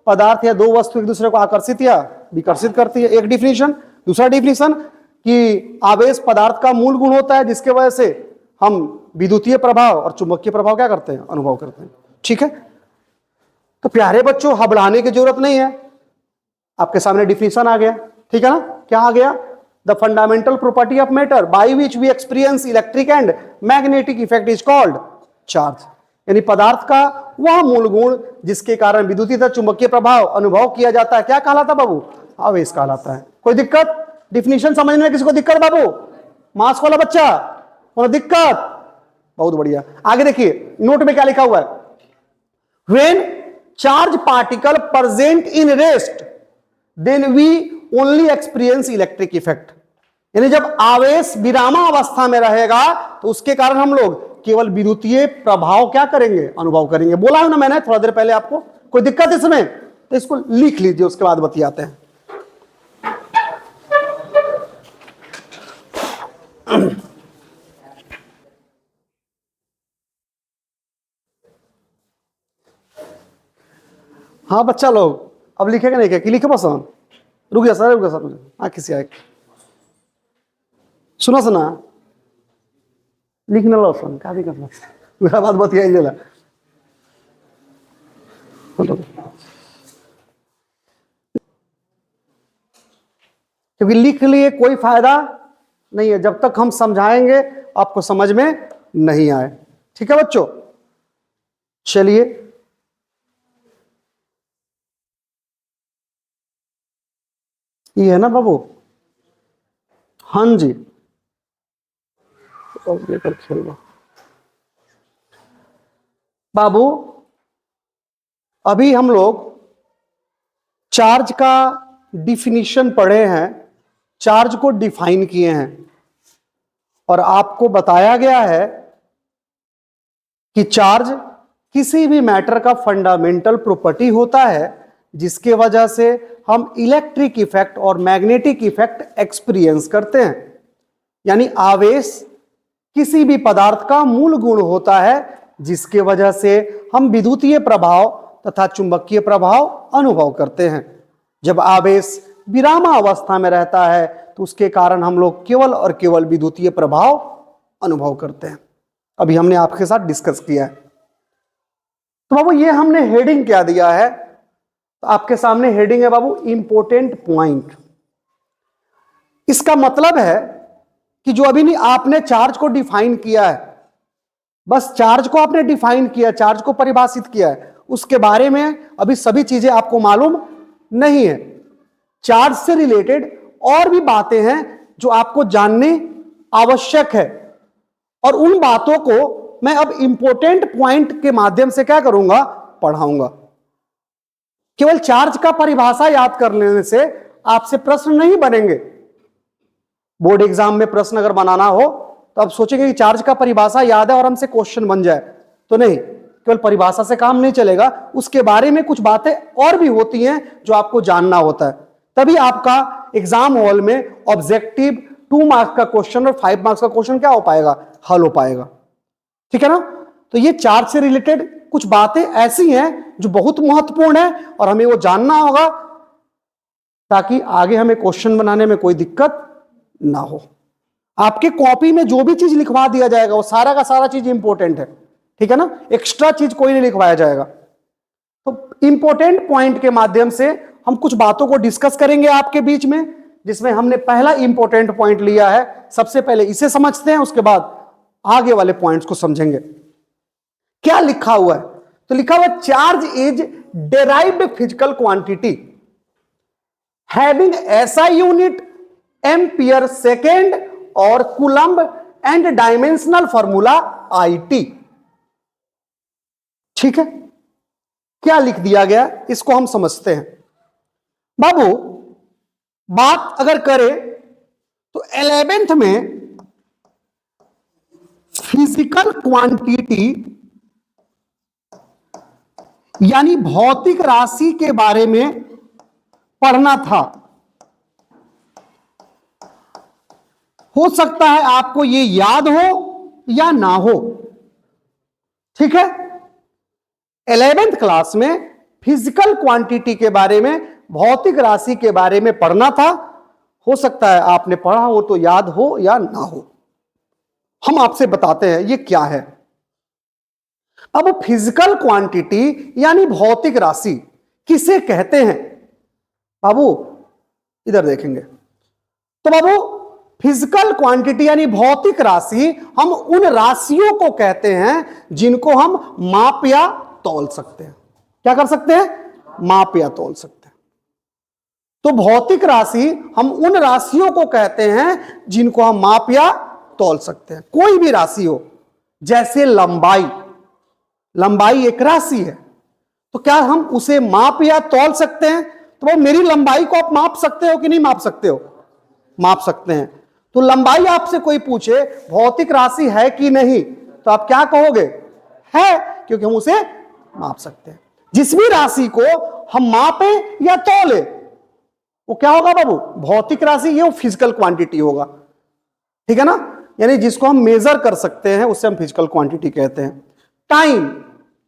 पदार्थ या दो वस्तु एक दूसरे को आकर्षित या विकर्षित करती है, एक डिफिनीशन। दूसरा डिफिनीशन कि आवेश पदार्थ का मूल गुण होता है जिसके वजह से हम विद्युतीय प्रभाव और चुंबकीय प्रभाव क्या करते हैं? अनुभव करते हैं, ठीक है। तो प्यारे बच्चों घबराने की जरूरत नहीं है, आपके सामने डिफिनीशन आ गया, ठीक है ना। क्या आ गया? The fundamental property of matter by which we experience electric and magnetic effect is called charge. यानी पदार्थ का वह मूल गुण जिसके कारण विद्युतीय तथा चुंबकीय प्रभाव अनुभव किया जाता है, क्या कहलाता बाबू? आवेश कहलाता है। कोई दिक्कत? डिफिनीशन समझने में किसी को दिक्कत बाबू? मास्क वाला बच्चा कोई दिक्कत? बहुत बढ़िया। आगे देखिए नोट में क्या लिखा हुआ है? When charge particle present in rest then we only experience electric effect. यानी जब आवेश विरामावस्था में रहेगा तो उसके कारण हम लोग केवल विद्युतीय प्रभाव क्या करेंगे? अनुभव करेंगे। बोला है ना मैंने थोड़ा देर पहले आपको। कोई दिक्कत इसमें? तो इसको लिख लीजिए, उसके बाद बतियाते हैं। हाँ बच्चा लोग अब लिखेगा नहीं क्या कि लिखे बस? रुक गया सर हाँ किसी आए सुना सुना लिखने लो सुन का दिक्कत मेरा बात बतिया ले ला। क्योंकि लिख लिए कोई फायदा नहीं है जब तक हम समझाएंगे आपको समझ में नहीं आए, ठीक है बच्चों। चलिए ये है ना बाबू? हाँ जी लेकर खेलना बाबू। अभी हम लोग चार्ज का डिफिनीशन पढ़े हैं, चार्ज को डिफाइन किए हैं और आपको बताया गया है कि चार्ज किसी भी मैटर का फंडामेंटल प्रॉपर्टी होता है जिसके वजह से हम इलेक्ट्रिक इफेक्ट और मैग्नेटिक इफेक्ट एक्सपीरियंस करते हैं। यानी आवेश किसी भी पदार्थ का मूल गुण होता है जिसके वजह से हम विद्युतीय प्रभाव तथा चुंबकीय प्रभाव अनुभव करते हैं। जब आवेश विरामावस्था में रहता है तो उसके कारण हम लोग केवल और केवल विद्युतीय प्रभाव अनुभव करते हैं। अभी हमने आपके साथ डिस्कस किया है। तो बाबू ये हमने हेडिंग क्या दिया है? तो आपके सामने हेडिंग है बाबू इंपॉर्टेंट पॉइंट। इसका मतलब है कि जो अभी नहीं आपने चार्ज को डिफाइन किया है, बस चार्ज को आपने डिफाइन किया, चार्ज को परिभाषित किया है, उसके बारे में अभी सभी चीजें आपको मालूम नहीं है। चार्ज से रिलेटेड और भी बातें हैं जो आपको जाननी आवश्यक है और उन बातों को मैं अब इंपॉर्टेंट पॉइंट के माध्यम से क्या करूंगा? पढ़ाऊंगा। केवल चार्ज का परिभाषा याद कर लेने से आपसे प्रश्न नहीं बनेंगे। बोर्ड एग्जाम में प्रश्न अगर बनाना हो तो आप सोचेंगे कि चार्ज का परिभाषा याद है और हमसे क्वेश्चन बन जाए, तो नहीं, केवल परिभाषा से काम नहीं चलेगा, उसके बारे में कुछ बातें और भी होती हैं जो आपको जानना होता है, तभी आपका एग्जाम हॉल में ऑब्जेक्टिव 2 मार्क्स का क्वेश्चन और 5 मार्क्स का क्वेश्चन क्या हो पाएगा, हल हो पाएगा। ठीक है ना। तो ये चार्ज से रिलेटेड कुछ बातें ऐसी हैं जो बहुत महत्वपूर्ण है और हमें वो जानना होगा ताकि आगे हमें क्वेश्चन बनाने में कोई दिक्कत ना हो। आपके कॉपी में जो भी चीज लिखवा दिया जाएगा वो सारा का सारा चीज इंपॉर्टेंट है, ठीक है ना, एक्स्ट्रा चीज कोई नहीं लिखवाया जाएगा। तो इंपॉर्टेंट पॉइंट के माध्यम से हम कुछ बातों को डिस्कस करेंगे आपके बीच में, जिसमें हमने पहला इंपॉर्टेंट पॉइंट लिया है। सबसे पहले इसे समझते हैं, उसके बाद आगे वाले पॉइंट्स को समझेंगे। क्या लिखा हुआ है, तो लिखा हुआ charge is derived physical quantity having ऐसा यूनिट एम्पियर सेकेंड और coulomb and dimensional formula IT। ठीक है, क्या लिख दिया गया इसको हम समझते हैं। बाबू बात अगर करें तो 11th में फिजिकल क्वांटिटी यानी भौतिक राशि के बारे में पढ़ना था। हो सकता है आपको ये याद हो या ना हो, ठीक है। 11th क्लास में फिजिकल क्वांटिटी के बारे में, भौतिक राशि के बारे में पढ़ना था। हो सकता है आपने पढ़ा हो तो याद हो या ना हो, हम आपसे बताते हैं ये क्या है। अब फिजिकल क्वांटिटी यानी भौतिक राशि किसे कहते हैं बाबू, इधर देखेंगे तो बाबू फिजिकल क्वांटिटी यानी भौतिक राशि हम उन राशियों को कहते हैं जिनको हम माप या तौल सकते हैं। क्या कर सकते हैं, माप या तौल सकते हैं। तो भौतिक राशि हम उन राशियों को कहते हैं जिनको हम माप या तौल सकते हैं। कोई भी राशि हो, जैसे लंबाई, लंबाई एक राशि है, तो क्या हम उसे माप या तौल सकते हैं। तो वो मेरी लंबाई को आप माप सकते हो कि नहीं माप सकते हो, माप सकते हैं। तो लंबाई आपसे कोई पूछे भौतिक राशि है कि नहीं, तो आप क्या कहोगे, है, क्योंकि हम उसे माप सकते हैं। जिस भी राशि को हम मापे या तौले वो क्या होगा बाबू, भौतिक राशि, ये फिजिकल क्वांटिटी होगा। ठीक है ना, यानी जिसको हम मेजर कर सकते हैं उसे हम फिजिकल क्वांटिटी कहते हैं। टाइम,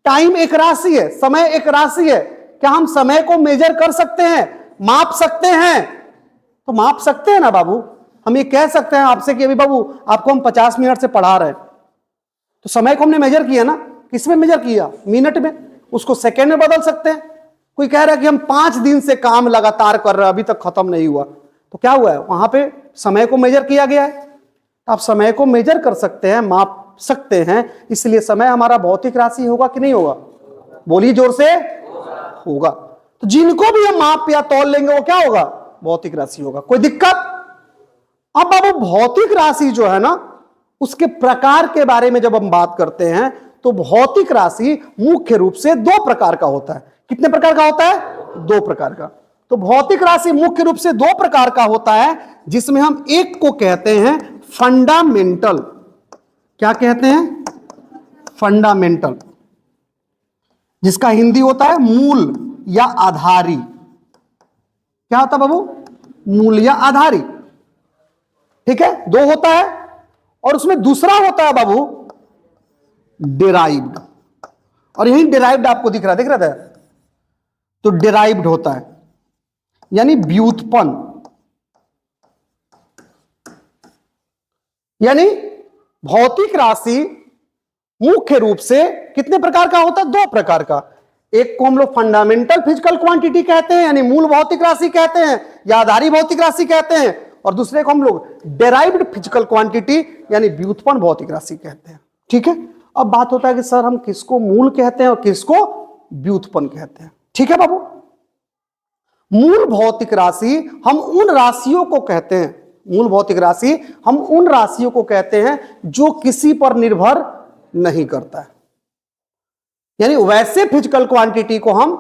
टाइम एक राशि है, समय एक राशि है। क्या हम समय को मेजर कर सकते हैं, माप सकते हैं, तो माप सकते हैं ना बाबू। हम ये कह सकते हैं आपसे कि अभी बाबू आपको हम 50 मिनट से पढ़ा रहे हैं, तो समय को हमने मेजर किया ना, किसमें मेजर किया, मिनट में, उसको सेकेंड में बदल सकते हैं। कोई कह रहा है कि हम 5 दिन से काम लगातार कर रहे हैं, अभी तक खत्म नहीं हुआ, तो क्या हुआ है, वहां पे समय को मेजर किया गया है। आप समय को मेजर कर सकते हैं, माप सकते हैं, इसलिए समय हमारा भौतिक राशि होगा कि नहीं होगा, बोलिए जोर से, होगा। तो जिनको भी हम माप या तौल लेंगे वो क्या होगा, भौतिक राशि होगा। कोई दिक्कत। अब बाबू भौतिक राशि जो है ना, उसके प्रकार के बारे में जब हम बात करते हैं तो भौतिक राशि मुख्य रूप से 2 प्रकार का होता है। कितने प्रकार का होता है, 2 प्रकार का। तो भौतिक राशि मुख्य रूप से 2 प्रकार का होता है, जिसमें हम एक को कहते हैं फंडामेंटल। क्या कहते हैं, फंडामेंटल, जिसका हिंदी होता है मूल या आधारी। क्या होता है बाबू, मूल या आधारी। ठीक है, 2 होता है। और उसमें दूसरा होता है बाबू डिराइव्ड, और यही डिराइव्ड आपको दिख रहा था, तो डिराइव्ड होता है यानी व्युत्पन्न। यानी भौतिक राशि मुख्य रूप से कितने प्रकार का होता है, 2 प्रकार का। एक को हम लोग फंडामेंटल फिजिकल क्वांटिटी कहते हैं, यानी मूल भौतिक राशि कहते हैं या आधारी भौतिक राशि कहते हैं, और दूसरे को हम लोग डेराइव्ड फिजिकल क्वांटिटी यानी व्युत्पन्न भौतिक राशि कहते हैं। ठीक है, अब बात होता है कि सर हम किसको मूल कहते हैं और किसको व्युत्पन्न कहते हैं। ठीक है बाबू, मूल भौतिक राशि हम उन राशियों को कहते हैं, मूल भौतिक राशि हम उन राशियों को कहते हैं जो किसी पर निर्भर नहीं करता है। यानी वैसे फिजिकल क्वांटिटी को हम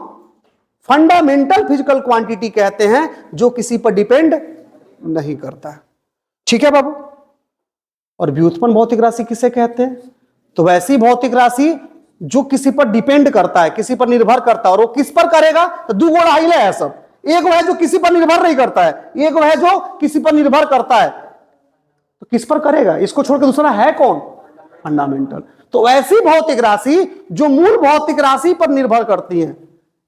फंडामेंटल फिजिकल क्वांटिटी कहते हैं जो किसी पर डिपेंड नहीं करता है। ठीक है बाबू। और व्युत्पन्न भौतिक राशि किसे कहते हैं? तो वैसी भौतिक राशि जो किसी पर डिपेंड करता है, किसी पर निर्भर करता है। और वो किस पर करेगा? तो दो गोड़ हाइले है सब। एक वह है जो किसी पर निर्भर नहीं करता है, एक वह है जो किसी पर निर्भर करता है। तो किस पर करेगा? इसको छोड़कर दूसरा है कौन? फंडामेंटल। तो वैसी भौतिक राशि जो मूल भौतिक राशि पर निर्भर करती है,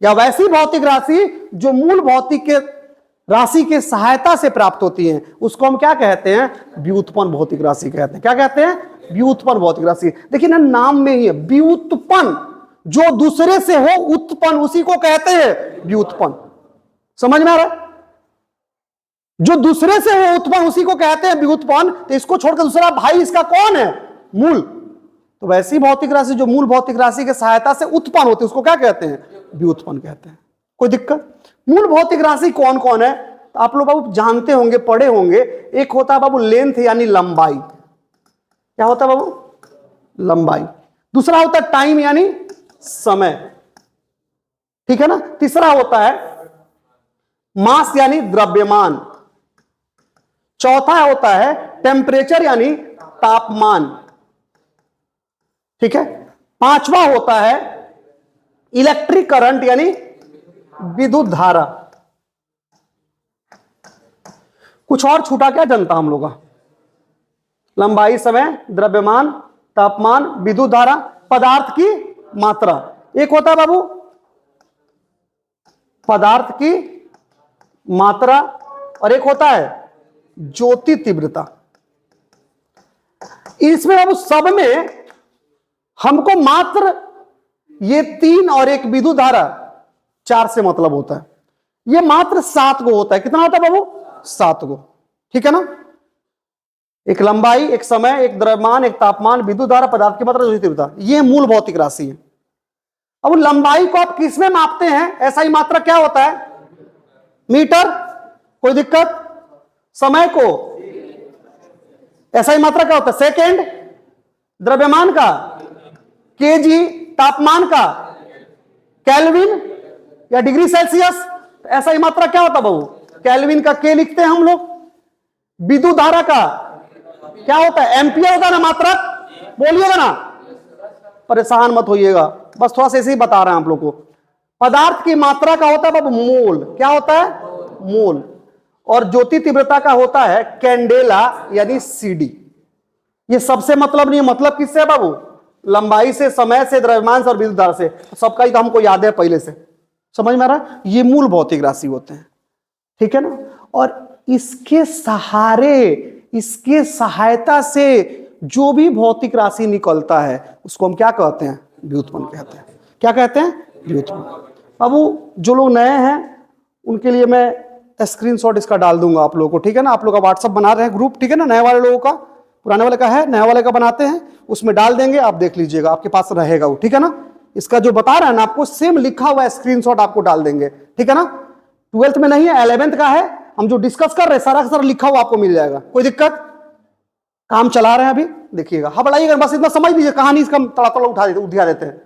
या वैसी भौतिक राशि जो मूल भौतिक के राशि के सहायता से प्राप्त होती है, उसको हम क्या कहते हैं? व्युत्पन्न भौतिक राशि कहते हैं। क्या कहते हैं? व्युत्पन्न भौतिक राशि। देखिए ना, नाम में ही है व्युत्पन्न, जो दूसरे से हो उत्पन्न, उसी को कहते हैं व्युत्पन्न। समझ में आ रहा है? जो दूसरे से हो उत्पन्न उसी को कहते हैं व्युत्पन्न। तो इसको छोड़कर दूसरा भाई इसका कौन है? मूल। तो वैसी भौतिक राशि जो मूल भौतिक राशि के सहायता से उत्पन्न होती है, उसको क्या कहते हैं? व्युत्पन्न कहते हैं। कोई दिक्कत? मूल भौतिक राशि कौन कौन है? तो आप लोग बाबू जानते होंगे, पढ़े होंगे। एक होता है बाबू लेंथ यानी लंबाई। क्या होता है बाबू? लंबाई। दूसरा होता है टाइम यानी समय। ठीक है ना? तीसरा होता है मास यानी द्रव्यमान। चौथा होता है टेम्परेचर यानी तापमान। ठीक है? पांचवा होता है इलेक्ट्रिक करंट यानी विद्युत धारा। कुछ और छूटा क्या जनता हम लोग का? लंबाई, समय, द्रव्यमान, तापमान, विद्युत धारा, पदार्थ की मात्रा। एक होता है बाबू पदार्थ की मात्रा, और एक होता है ज्योति तीव्रता। इसमें बाबू सब में हमको मात्र ये 3 और एक विद्युत धारा 4 से मतलब होता है। ये मात्र 7 गो होता है। कितना होता है बाबू? 7 गो। ठीक है ना? एक लंबाई, एक समय, एक द्रव्यमान, एक तापमान, विद्युत धारा, पदार्थ की मात्रा, ज्योति तीव्रता। ये मूल भौतिक राशि है। अब लंबाई को आप किस में मापते हैं? ऐसा ही मात्रा क्या होता है? मीटर। कोई दिक्कत? समय को ऐसा ही मात्रा क्या होता है? सेकेंड। द्रव्यमान का केजी, तापमान का केल्विन या डिग्री सेल्सियस। ऐसा ही मात्रा क्या होता बाबू? केल्विन का के लिखते हैं हम लोग। विद्युत धारा का क्या होता है? एम्पियर होता है ना मात्रा। बोलिएगा ना, परेशान मत होइएगा, बस थोड़ा सा ऐसे ही बता रहे हैं आप लोग को। पदार्थ की मात्रा का होता है बाबू मोल। क्या होता है? मोल। और ज्योति तीव्रता का होता है कैंडेला यानी सीडी। ये सबसे मतलब नहीं है। मतलब किससे है बाबू? लंबाई से, समय से, द्रव्यमान से और विद्युत धारा से। सबका ही तो हमको याद है पहले से। समझ में आ रहा है? ये मूल भौतिक राशि होते हैं। ठीक है ना? और इसके सहारे, इसके सहायता से जो भी भौतिक राशि निकलता है उसको हम क्या कहते हैं? व्युत्पन्न कहते हैं। क्या कहते हैं? व्युत्पन्न। बाबू जो लोग नए हैं उनके लिए मैं स्क्रीनशॉट इसका डाल दूंगा आप लोगों को। ठीक है ना? आप लोग का व्हाट्सएप बना रहे हैं ग्रुप। ठीक है ना? नए वाले लोगों का, पुराने वाले का है, नए वाले का बनाते हैं, उसमें डाल देंगे, आप देख लीजिएगा, आपके पास रहेगा वो। ठीक है ना? इसका जो बता रहा है ना आपको, सेम लिखा हुआ स्क्रीनशॉट आपको डाल देंगे। ठीक है ना? 12th में नहीं है, 11th का है। हम जो डिस्कस कर रहे हैं सारा का सारा लिखा हुआ आपको मिल जाएगा। कोई दिक्कत? काम चला रहे हैं अभी, देखिएगा। हाँ बढ़ाइएगा, बस इतना समझ लीजिए, कहानी इसका तड़ा तड़ा उठा देते हैं।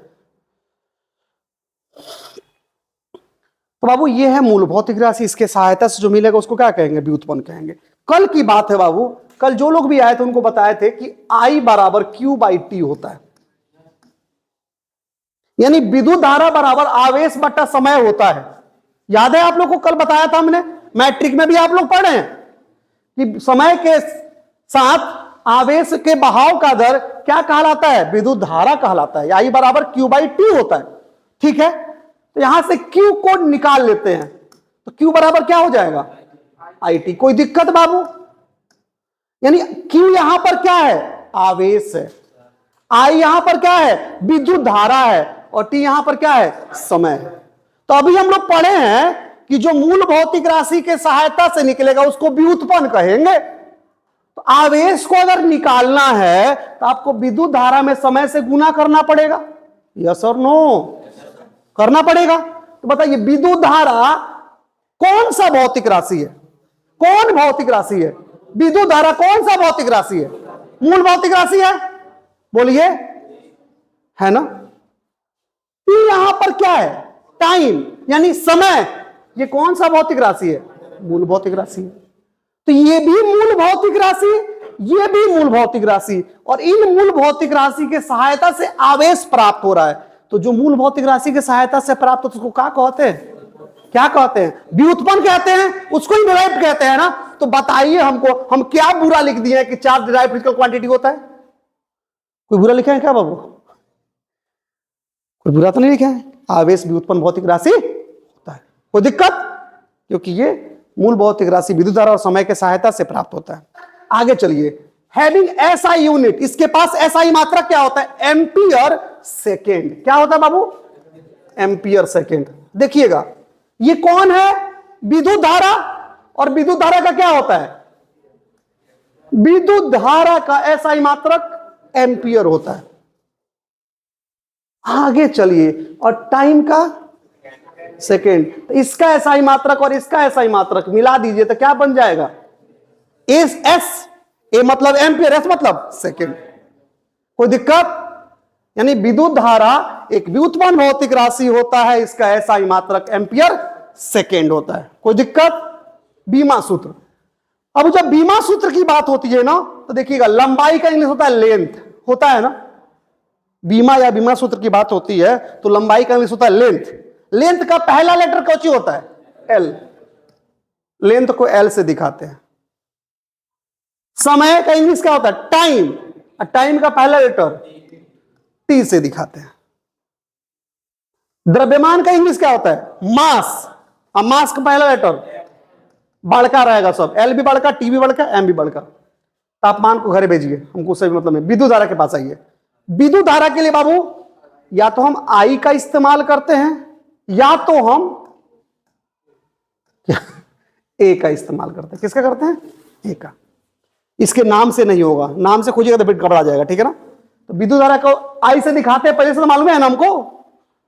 तो बाबू ये है मूल भौतिक राशि। इसके सहायता से जो मिलेगा उसको क्या कहेंगे? व्युत्पन्न कहेंगे। कल की बात है बाबू, कल जो लोग भी आए थे उनको बताए थे कि I बराबर Q/T होता है, यानी विद्युत धारा बराबर आवेश बट्टा समय होता है। याद है आप लोग को? कल बताया था हमने, मैट्रिक में भी आप लोग पढ़े हैं कि समय के साथ आवेश के बहाव का दर क्या कहलाता है? विद्युत धारा कहलाता है। I बराबर Q/T होता है। ठीक है? तो यहां से Q को निकाल लेते हैं, तो Q बराबर क्या हो जाएगा? IT। कोई दिक्कत बाबू? यानी Q यहां पर क्या है? आवेश है। I यहां पर क्या है? विद्युत धारा है। और T यहां पर क्या है? समय है। तो अभी हम लोग पढ़े हैं कि जो मूल भौतिक राशि के सहायता से निकलेगा उसको व्युत्पन्न कहेंगे। तो आवेश को अगर निकालना है तो आपको विद्युत धारा में समय से गुना करना पड़ेगा। यस और नो? करना पड़ेगा। तो बताइए विद्युत धारा कौन सा भौतिक राशि है? कौन भौतिक राशि है? विद्युत धारा कौन सा भौतिक राशि है? मूल भौतिक राशि है। बोलिए, है ना? यहां पर क्या है? टाइम यानी समय। ये कौन सा भौतिक राशि है? मूल भौतिक राशि है। तो ये भी मूल भौतिक राशि, ये भी मूल भौतिक राशि, और इन मूल भौतिक राशि के सहायता से आवेश प्राप्त हो रहा है। तो जो मूल भौतिक राशि की सहायता से प्राप्त होता है उसको क्या कहते हैं? क्या कहते हैं? व्युत्पन्न कहते हैं, उसको ही डिराइव्ड कहते हैं ना। तो बताइए हमको, हम क्या बुरा लिख दिए हैं कि चार्ज डिराइव्ड फिजिकल क्वांटिटी होता है? कोई बुरा लिखा है क्या बाबू? कोई बुरा तो नहीं लिखा है। आवेश व्युत्पन्न भौतिक राशि होता है, कोई दिक्कत? क्योंकि ये मूल भौतिक राशि विद्युत धारा और समय के सहायता से प्राप्त होता है। आगे चलिए, हैविंग एसआई यूनिट, इसके पास एसआई मात्रक क्या होता है? Ampere second. क्या होता है बाबू? Ampere second. देखिएगा ये कौन है? विद्युत धारा, और विद्युत धारा का क्या होता है? विद्युत धारा का एसआई मात्रक एम्पियर होता है। आगे चलिए, और टाइम का सेकेंड। तो इसका एसआई मात्रक और इसका एसआई मात्रक मिला दीजिए तो क्या बन जाएगा? एस एस, ए मतलब एम्पियर, एस मतलब सेकेंड। कोई दिक्कत? यानी विद्युत धारा एक व्युत्पन्न भौतिक राशि होता है, इसका एसआई मात्रक एम्पियर सेकेंड होता है। कोई दिक्कत? बीमा सूत्र। अब जब बीमा सूत्र की बात होती है ना, तो देखिएगा लंबाई का इंग्लिश होता है लेंथ, होता है ना। बीमा या बीमा सूत्र की बात होती है तो लंबाई का इंग्लिश होता है लेंथ। लेंथ का पहला लेटर कौन सी होता है? एल। लेंथ को एल से दिखाते हैं। समय का इंग्लिश क्या होता है? टाइम। टाइम का पहला लेटर टी से दिखाते हैं। द्रव्यमान का इंग्लिश क्या होता है? मास। अब मास का पहला लेटर बड़का रहेगा, सब एल भी बड़का, टी भी बड़का, एम भी बड़का। तापमान को घर भेजिए, हमको उससे भी मतलब नहीं। विद्युत धारा के पास आइए। विद्युत धारा के लिए बाबू या तो हम आई का इस्तेमाल करते हैं या तो हम ए का इस्तेमाल करते हैं। किसका करते हैं? ए का। इसके नाम से नहीं होगा, नाम से खोजिएगा तो फिर घबरा जाएगा, ठीक है ना। तो विद्युत धारा को आई से दिखाते हैं, पहले से तो मालूम है ना हमको।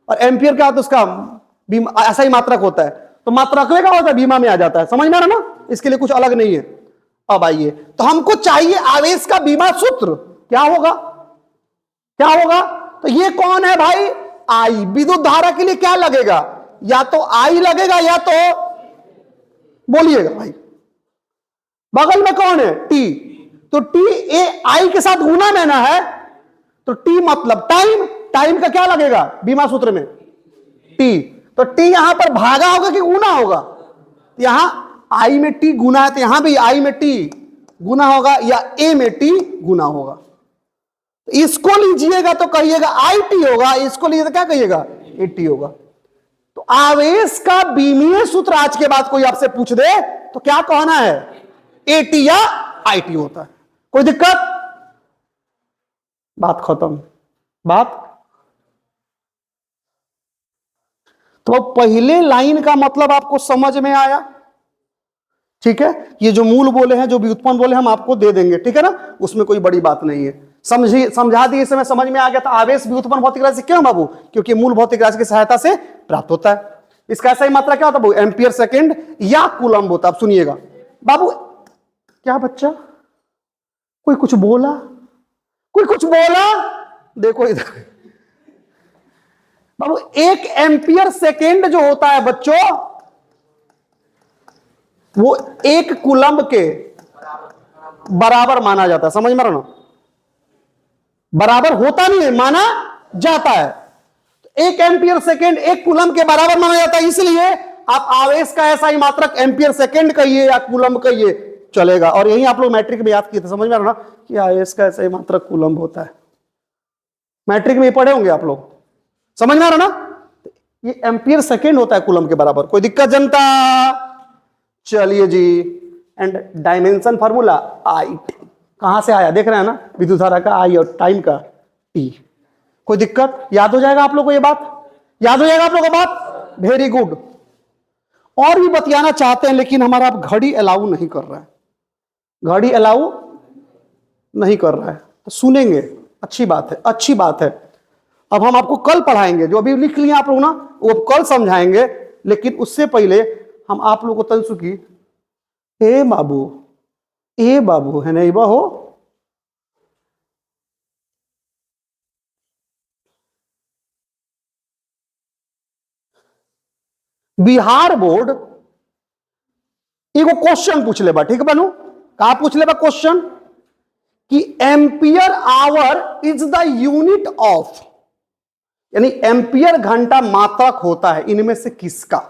और एम्पियर क्या होता है? उसका ऐसा ही मात्रक होता है, तो मात्रक का होता है, बीमा में आ जाता है। समझ में आ रहा ना, इसके लिए कुछ अलग नहीं है। अब आइए, तो हमको चाहिए आवेश का बीमा सूत्र। क्या होगा? क्या होगा? तो ये कौन है भाई? आई। विद्युत धारा के लिए क्या लगेगा? या तो आई लगेगा या तो, बोलिएगा भाई, बगल में कौन है? टी। तो टी ए आई के साथ गुना में ना है, तो टी मतलब टाइम। टाइम का क्या लगेगा बीमा सूत्र में? टी। तो टी यहां पर भागा होगा कि गुना होगा? यहां आई में टी गुना है, तो यहां भी आई में टी गुना होगा, या ए में टी गुना होगा। इसको लीजिएगा तो कहिएगा आई टी होगा, इसको लीजिए तो क्या कहिएगा? ए टी होगा। तो आवेश का बीमीय सूत्र आज के बाद कोई आपसे पूछ दे तो क्या कहना है? ए टी या आई टी होता है। कोई दिक्कत? बात खत्म। बात तो पहले लाइन का मतलब आपको समझ में आया, ठीक है। ये जो मूल बोले हैं, जो व्युत्पन्न बोले हम आपको दे देंगे, ठीक है ना, उसमें कोई बड़ी बात नहीं है। समझा दिए, समय समझ में आ गया था। आवेश व्युत्पन्न भौतिक राशि क्यों बाबू? क्योंकि मूल भौतिक राशि की सहायता से प्राप्त होता है। इसका सही मात्रा क्या होता है बाबू? एम्पियर सेकेंड या कूलम्ब होता है। अब सुनिएगा बाबू, क्या बच्चा, कोई कुछ बोला? कोई कुछ बोला? देखो इधर बाबू, एक एम्पियर सेकेंड जो होता है बच्चों, वो एक कूलम्ब के बराबर माना जाता है। समझ में आ रहा ना? बराबर होता नहीं है, माना जाता है। एक एम्पियर सेकेंड एक कूलम्ब के बराबर माना जाता है, इसलिए आप आवेश का ऐसा ही मात्रक एम्पियर सेकेंड कहिए या कूलम्ब कहिए, चलेगा। और यही आप लोग मैट्रिक में याद किए थे। समझ में आ रहा ना कि आवेश का ऐसा ही मात्रक कूलम्ब होता है। मैट्रिक में पढ़े होंगे आप लोग। समझ में आ रहा ना? ये एम्पियर सेकेंड होता है कूलम्ब के बराबर। कोई दिक्कत जनता? चलिए जी, and dimension formula I T कहां से आया? देख रहे हैं ना, विद्युत धारा का आई और टाइम का टी। कोई दिक्कत? याद हो जाएगा आप लोगों को? ये बात याद हो जाएगा आप लोगों को? बात वेरी गुड। और भी बतियाना चाहते हैं लेकिन हमारा अब घड़ी अलाउ नहीं कर रहा है, घड़ी अलाउ नहीं कर रहा है, तो सुनेंगे। अच्छी बात है, अच्छी बात है। अब हम आपको कल पढ़ाएंगे, जो अभी लिख लिया आप लोग ना, वो कल समझाएंगे। लेकिन उससे पहले हम आप लोगों को तनसुकी, ए बाबू है नहीं बा हो, बिहार बोर्ड एगो क्वेश्चन पूछ ले बा, ठीक बनू, का पूछ ले बा क्वेश्चन कि ampere hour is the unit of, यानी एम्पियर घंटा मात्रक होता है इनमें से किसका।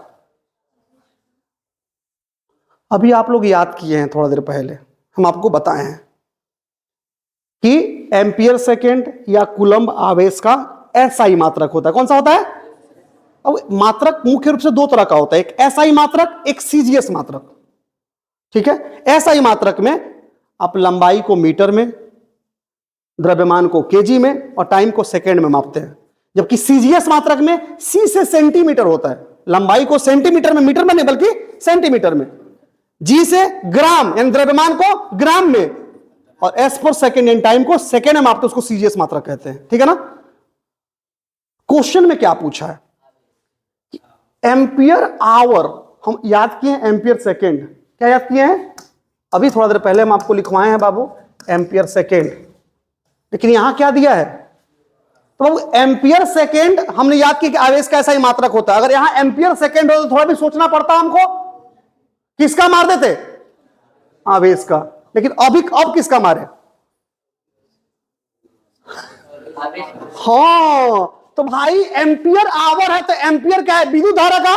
अभी आप लोग याद किए हैं, थोड़ा देर पहले हम आपको बताए हैं कि एम्पियर सेकेंड या कूलम्ब आवेश का एसआई मात्रक होता है। कौन सा होता है? अब मात्रक मुख्य रूप से दो तरह का होता है, एक एसआई मात्रक, एक सीजीएस मात्रक, ठीक है। एसआई मात्रक में आप लंबाई को मीटर में, द्रव्यमान को केजी में और टाइम को सेकेंड में मापते हैं, जबकि सीजीएस मात्रक में सी से सेंटीमीटर होता है, लंबाई को सेंटीमीटर में, मीटर में नहीं बल्कि सेंटीमीटर में, जी से ग्राम यानी द्रव्यमान को ग्राम में, और एस पर सेकेंड यानी टाइम को सेकेंड में मापते, उसको सीजीएस मात्रक कहते हैं, ठीक है ना। क्वेश्चन में क्या पूछा है? एम्पियर आवर हम याद किए हैं, एम्पियर सेकेंड क्या याद किए हैं? अभी थोड़ा देर पहले हम आपको लिखवाए हैं बाबू एम्पियर सेकेंड, लेकिन यहां क्या दिया है? तो बाबू एम्पियर सेकेंड हमने याद किया कि आवेश का ऐसा ही मात्रक होता है। अगर यहां एम्पियर सेकेंड हो तो थोड़ा भी सोचना पड़ता हमको, किसका मार देते? आवेश का। लेकिन अभी अब किसका मारे? हाँ, तो भाई एम्पियर आवर है तो एम्पियर क्या है? विद्युत धारा का,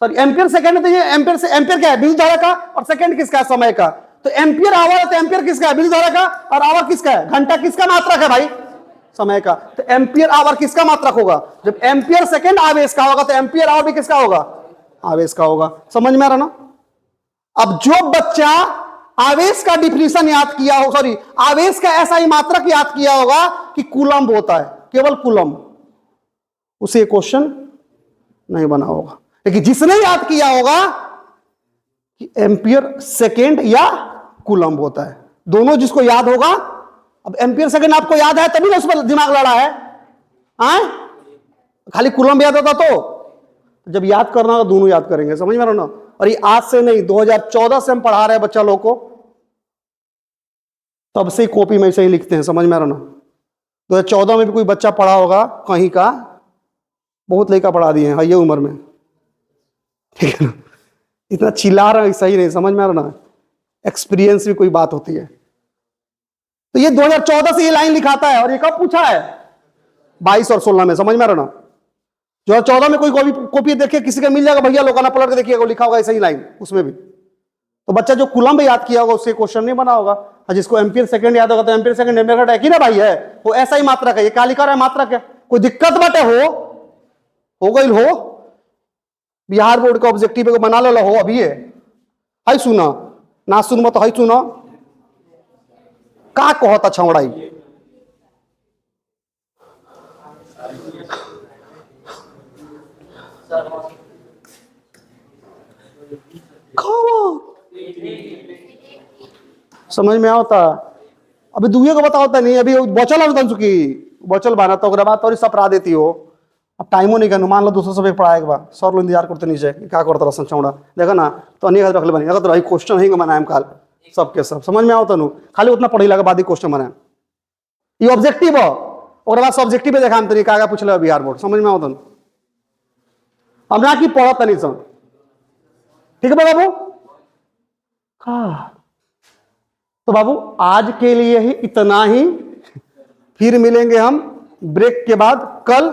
सॉरी एम्पियर सेकेंड है तो ये एम्पियर से, एम्पियर क्या है? विद्युत धारा का, और सेकेंड किसका है? समय का। तो एम्पियर आवर है तो एम्पियर किसका है? विद्युत धारा का, और आवर किसका है? घंटा किसका मात्रक है भाई? समय का। तो एम्पियर आवर किसका मात्रक होगा? जब एम्पियर सेकेंड आवेश का होगा तो एम्पियर आवर भी किसका होगा? आवेश का होगा। समझ में आ रहा ना? अब जो बच्चा आवेश का डिफिनीशन याद किया हो, सॉरी आवेश का ऐसा ही मात्रक याद किया होगा कि कूलम्ब होता है, केवल कूलम्ब, उसे क्वेश्चन नहीं बना होगा। लेकिन जिसने याद किया होगा कि एम्पियर सेकेंड या कूलम्ब होता है, दोनों जिसको याद होगा, अब एम्पियर सेकेंड आपको याद है तभी ना उस पर दिमाग लड़ा है, आए? खाली कूलम्ब याद होता तो जब याद करना होगा दोनों याद करेंगे। समझ में आ रहा ना? और ये आज से नहीं, 2014 से हम पढ़ा रहे हैं बच्चा लोग को, तब से कॉपी में ऐसे ही लिखते हैं। समझ में आ रहा ना? 2014 में भी कोई बच्चा पढ़ा होगा कहीं का, बहुत लड़का पढ़ा दिए हैं ये उम्र में, ठीक है ना। इतना चिल्ला रहा है सही नहीं, समझ में आ रहा ना? एक्सपीरियंस भी कोई बात होती है। तो ये 2014 से ये लाइन लिखाता है, और ये कब पूछा है? 22 और 16 में। समझ में आ रहा ना? 2014 में कोई कॉपी देखिए किसी का मिल जाएगा भैया, लोग पलट के देखिएगा लिखा होगा ऐसा ही लाइन, उसमें भी। तो बच्चा जो कूलम्ब याद किया होगा उससे क्वेश्चन नहीं बना होगा। और जिसको एम्पियर सेकंड याद होगा तो एम्पियर सेकंड एम्पियर का एक ही ना भाई है, वो ऐसा ही मात्रक है। ये क्या लिखा रहा है? मात्रक है। कोई दिक्कत बाटे हो गई हो, बिहार बोर्ड का ऑब्जेक्टिव बना लो हो अभी है, हाई सुना ना सुन मत, हाई सुना का कहता छौड़ाई। समझ में आता? अभी दुए को बताओ नहीं, अभी बचल हो चुकी बचल बाना तो बाद तो सब पढ़ा देती हो। अब टाइमो नहीं कहूँ, मान लो दूसरा सब पढ़ाए के बाद सर लोग इंतजार करते नीचे क्या करता रहा चौड़ा, देखा ना तो अनेक रख ले बनी, अगर तो क्वेश्चन ही बनाए काल सबके सब। समझ में आओ तनु, खाली उतना पढ़ी लगा बाद ही क्वेश्चन बनाए, ये ऑब्जेक्टिव हो, और बाद सब्जेक्टिव देखा हम तरीका आगे पूछ ले बिहार बोर्ड। समझ में आओ तनु, हम ना कि पढ़ा तनी सब, ठीक है बाबू? हाँ तो बाबू आज के लिए ही इतना ही, फिर मिलेंगे हम ब्रेक के बाद कल।